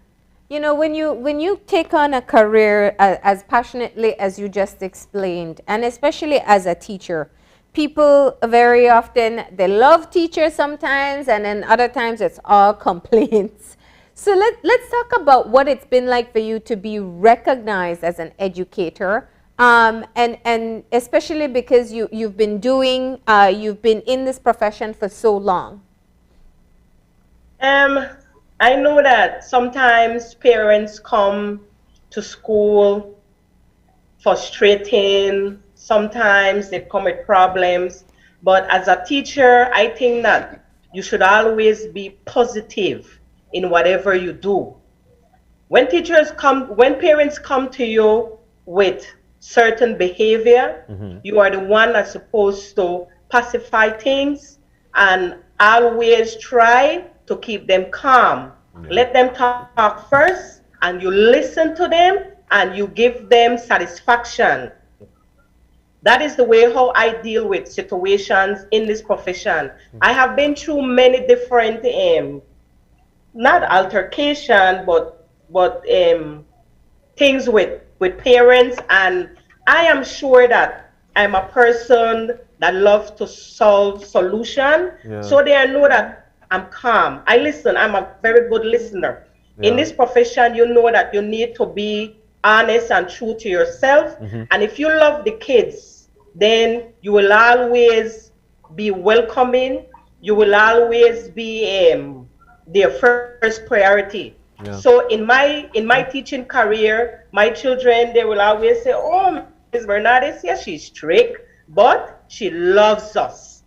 when you take on a career as passionately as you just explained, and especially as a teacher, people very often, they love teachers sometimes, and then other times it's all complaints. So let's talk about what it's been like for you to be recognized as an educator, and especially because you've been in this profession for so long. I know that sometimes parents come to school frustrating, sometimes they come with problems, but as a teacher, I think that you should always be positive in whatever you do. When parents come to you with certain behavior, you are the one that's supposed to pacify things and always try to keep them calm. Let them talk first, and you listen to them, and you give them satisfaction. That is the way how I deal with situations in this profession. I have been through many different, not altercation, but things with parents, and I am sure that I'm a person that loves to solve solution. So they know that I'm calm. I listen. I'm a very good listener. In this profession, you know that you need to be honest and true to yourself. And if you love the kids, then you will always be welcoming. You will always be their first priority. So in my teaching career, my children, they will always say, "Oh, Ms. Bernardes, yes, she's strict, but she loves us."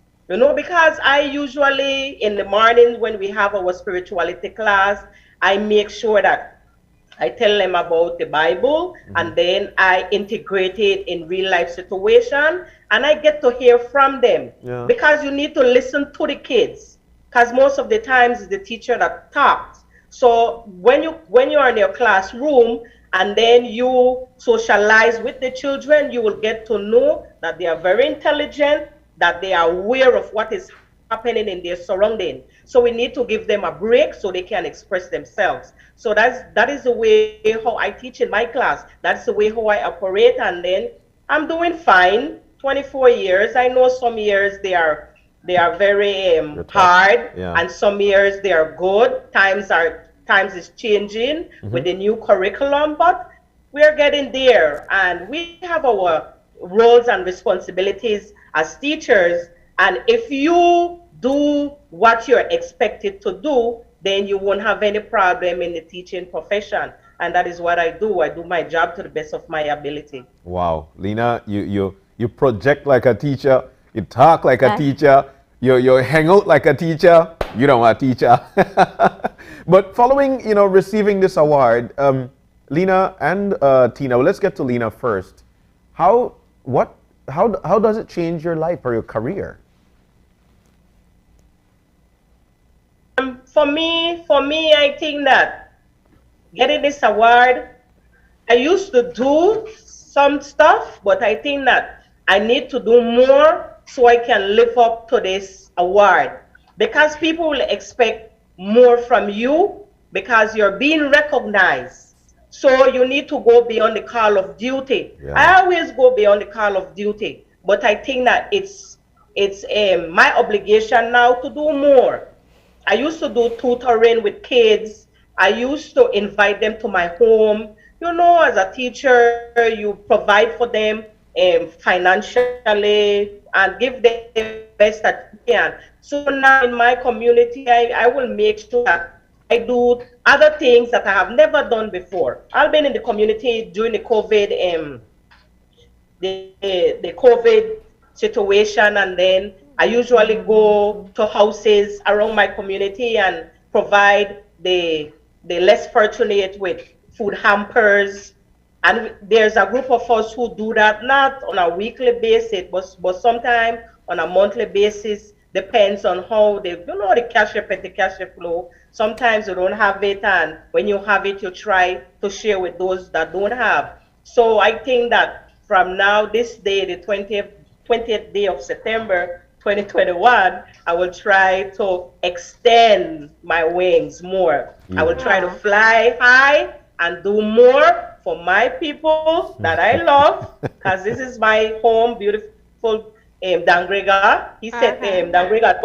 Because I usually, in the morning when we have our spirituality class, I make sure that I tell them about the Bible, and then I integrate it in real life situation, and I get to hear from them. Because you need to listen to the kids, because most of the times it's the teacher that talks. So when you are in your classroom and then you socialize with the children, you will get to know that they are very intelligent, that they are aware of what is happening in their surrounding. So we need to give them a break so they can express themselves. So that is the way how I teach in my class. That's the way how I operate, and then I'm doing fine. 24 years. I know some years they are very hard, and some years they are good. Times is changing with the new curriculum, but we are getting there, and we have our roles and responsibilities as teachers. And if you do what you're expected to do, then you won't have any problem in the teaching profession. And that is what I do. I do my job to the best of my ability. Wow, Lena, you project like a teacher, you talk like a teacher, you hang out like a teacher. You don't want a teacher. But following, receiving this award, Lena and Tina, well, let's get to Lena first. How does it change your life or your career? For me, I think that getting this award, I used to do some stuff, but I think that I need to do more so I can live up to this award, because people will expect more from you because you're being recognized. So you need to go beyond the call of duty. I always go beyond the call of duty, but I think that it's my obligation now to do more. I used to do tutoring with kids. I used to invite them to my home. As a teacher, you provide for them financially and give them the best that you can. So now in my community, I will make sure that I do other things that I have never done before. I've been in the community during the COVID, the COVID situation, and then I usually go to houses around my community and provide the less fortunate with food hampers. And there's a group of us who do that, not on a weekly basis, but sometimes on a monthly basis. depends on how the petty cash flow. Sometimes you don't have it, and when you have it, you try to share with those that don't have. So I think that from now, this day, the 20th day of September 2021, I will try to extend my wings more. I will try to fly high and do more for my people that I love, because this is my home, beautiful Dangrega. He said Dangrega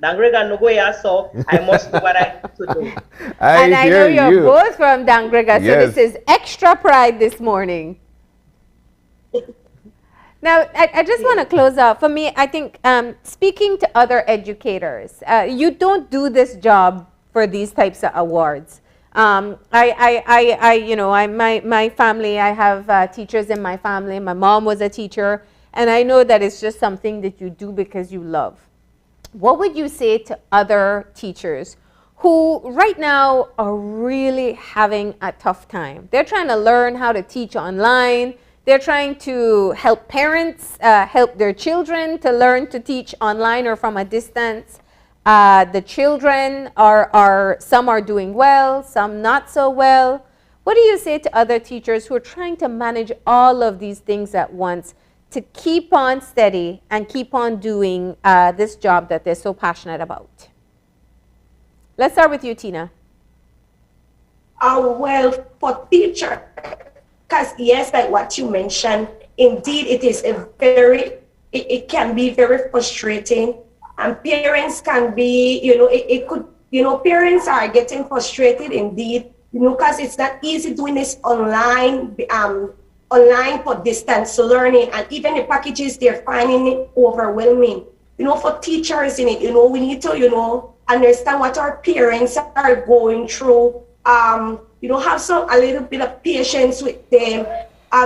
Nogoya, so I must do what I have to do. I know you're both from Dangrega, so this is extra pride this morning. Now, I just want to close out. For me, I think speaking to other educators, you don't do this job for these types of awards. My family, I have teachers in my family. My mom was a teacher, and I know that it's just something that you do because you love. What would you say to other teachers who right now are really having a tough time? They're trying to learn how to teach online. They're trying to help parents help their children to learn to teach online or from a distance. The children some are doing well, some not so well. What do you say to other teachers who are trying to manage all of these things at once to keep on steady and keep on doing this job that they're so passionate about? Let's start with you, Tina. Well, for teachers, because yes, like what you mentioned, indeed it is it can be very frustrating, and parents can be, parents are getting frustrated indeed, because it's not easy doing this online for distance learning, and even the packages, they're finding it overwhelming. For teachers in it, we need to, understand what our parents are going through. Have a little bit of patience with them.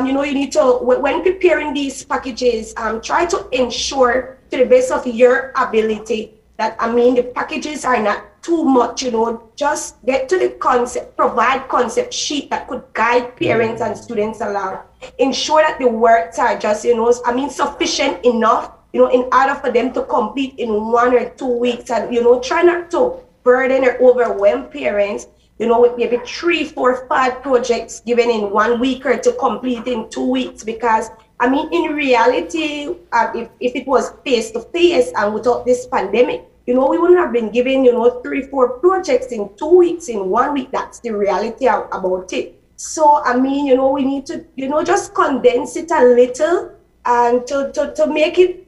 You need to, when preparing these packages, try to ensure to the best of your ability that, the packages are not too much, just get to the concept, provide concept sheet that could guide parents and students along. Ensure that the works are just, sufficient enough, in order for them to complete in 1 or 2 weeks, and, try not to burden or overwhelm parents, with maybe 3, 4, 5 projects given in 1 week or to complete in 2 weeks. Because, in reality, if it was face-to-face and without this pandemic, we wouldn't have been given, 3, 4 projects in 2 weeks, in 1 week. That's the reality about it. So, we need to, just condense it a little and to make it,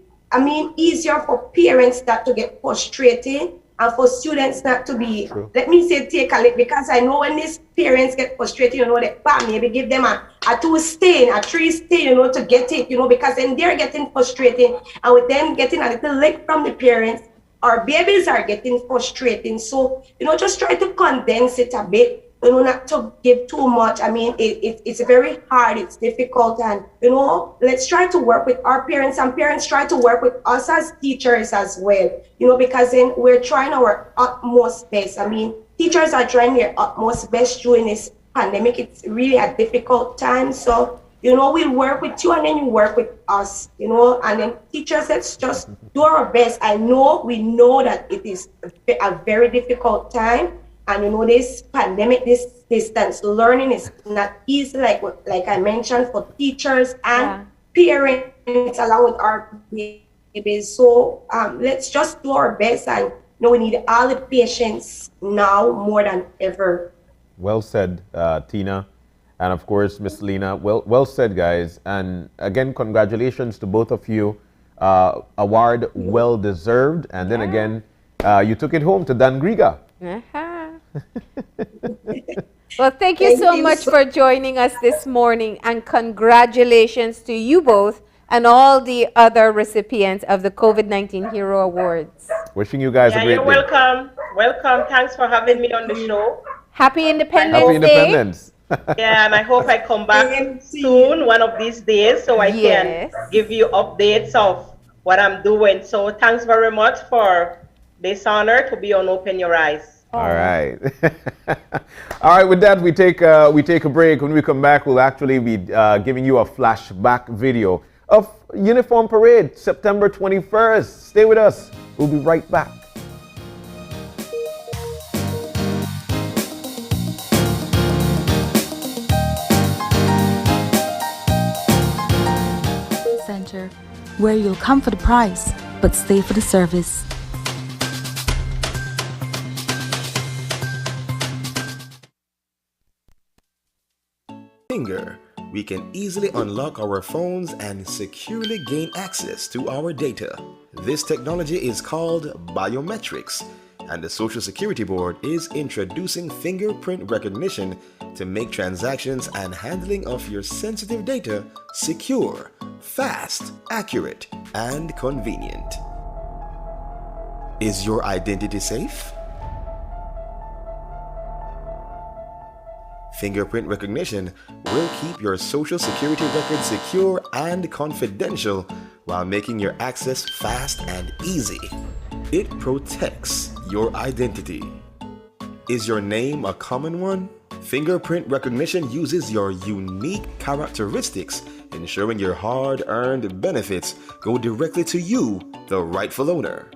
easier for parents not to get frustrated, and for students not to be, let me say, take a lick, because I know when these parents get frustrated, they maybe give them a 2 stain, a 3 stain, to get it, because then they're getting frustrated, and with them getting a little lick from the parents, our babies are getting frustrating. So, just try to condense it a bit, not to give too much. It's very hard, it's difficult, and, let's try to work with our parents, and parents try to work with us as teachers as well, because then we're trying our utmost best. Teachers are trying their utmost best during this pandemic. It's really a difficult time. So, we'll work with you, and then you work with us, and then teachers, let's just do our best. We know that it is a very difficult time. And this pandemic, this distance learning is not easy, like I mentioned, for teachers and parents along with our babies. So let's just do our best, and we need all the patience now more than ever. Well said, Tina, and of course, Miss Lena. Well said, guys. And again, congratulations to both of you. Award well deserved. And then again, you took it home to Dangrega. Well, thank you so much for joining us this morning, and congratulations to you both and all the other recipients of the COVID-19 Hero Awards. Wishing you guys a great you're day. Welcome. Thanks for having me on the show. Happy Independence Day. Happy Independence. Yeah, and I hope I come back soon, one of these days, so I can give you updates of what I'm doing. So thanks very much for this honor to be on Open Your Eyes. All right. All right, with that, we take a break. When we come back, we'll actually be giving you a flashback video of Uniform Parade, September 21st. Stay with us. We'll be right back. Center, where you'll come for the price, but stay for the service. Finger, we can easily unlock our phones and securely gain access to our data. This technology is called biometrics, and the Social Security Board is introducing fingerprint recognition to make transactions and handling of your sensitive data secure, fast, accurate, and convenient. Is your identity safe? Fingerprint recognition will keep your Social Security record secure and confidential while making your access fast and easy. It protects your identity. Is your name a common one? Fingerprint recognition uses your unique characteristics, ensuring your hard-earned benefits go directly to you, the rightful owner.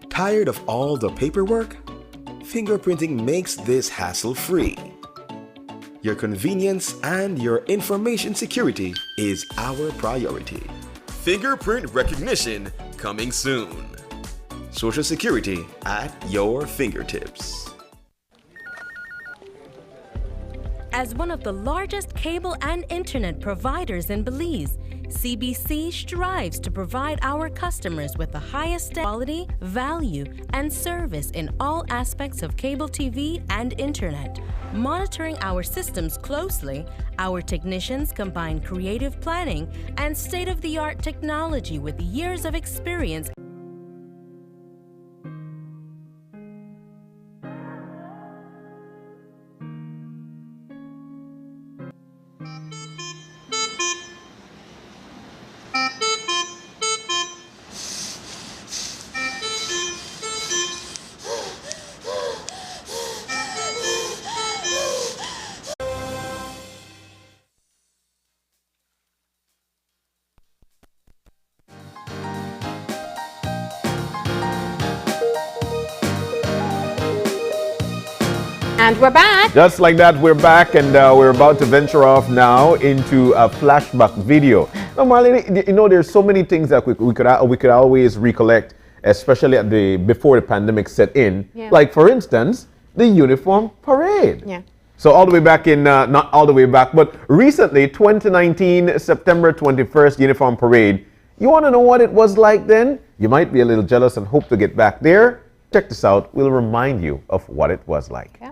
Tired of all the paperwork? Fingerprinting makes this hassle-free. Your convenience and your information security is our priority. Fingerprint recognition coming soon. Social Security at your fingertips. As one of the largest cable and internet providers in Belize, CBC strives to provide our customers with the highest quality, value, and service in all aspects of cable TV and internet. Monitoring our systems closely, our technicians combine creative planning and state-of-the-art technology with years of experience. And we're back. Just like that, we're back, and we're about to venture off now into a flashback video. Now, Marlene, you know, there's so many things that we could always recollect, especially at before the pandemic set in. Yeah. Like, for instance, the uniform parade. Yeah. So all the way back in, not all the way back, but recently, 2019, September 21st, uniform parade. You want to know what it was like then? You might be a little jealous and hope to get back there. Check this out. We'll remind you of what it was like. Yeah.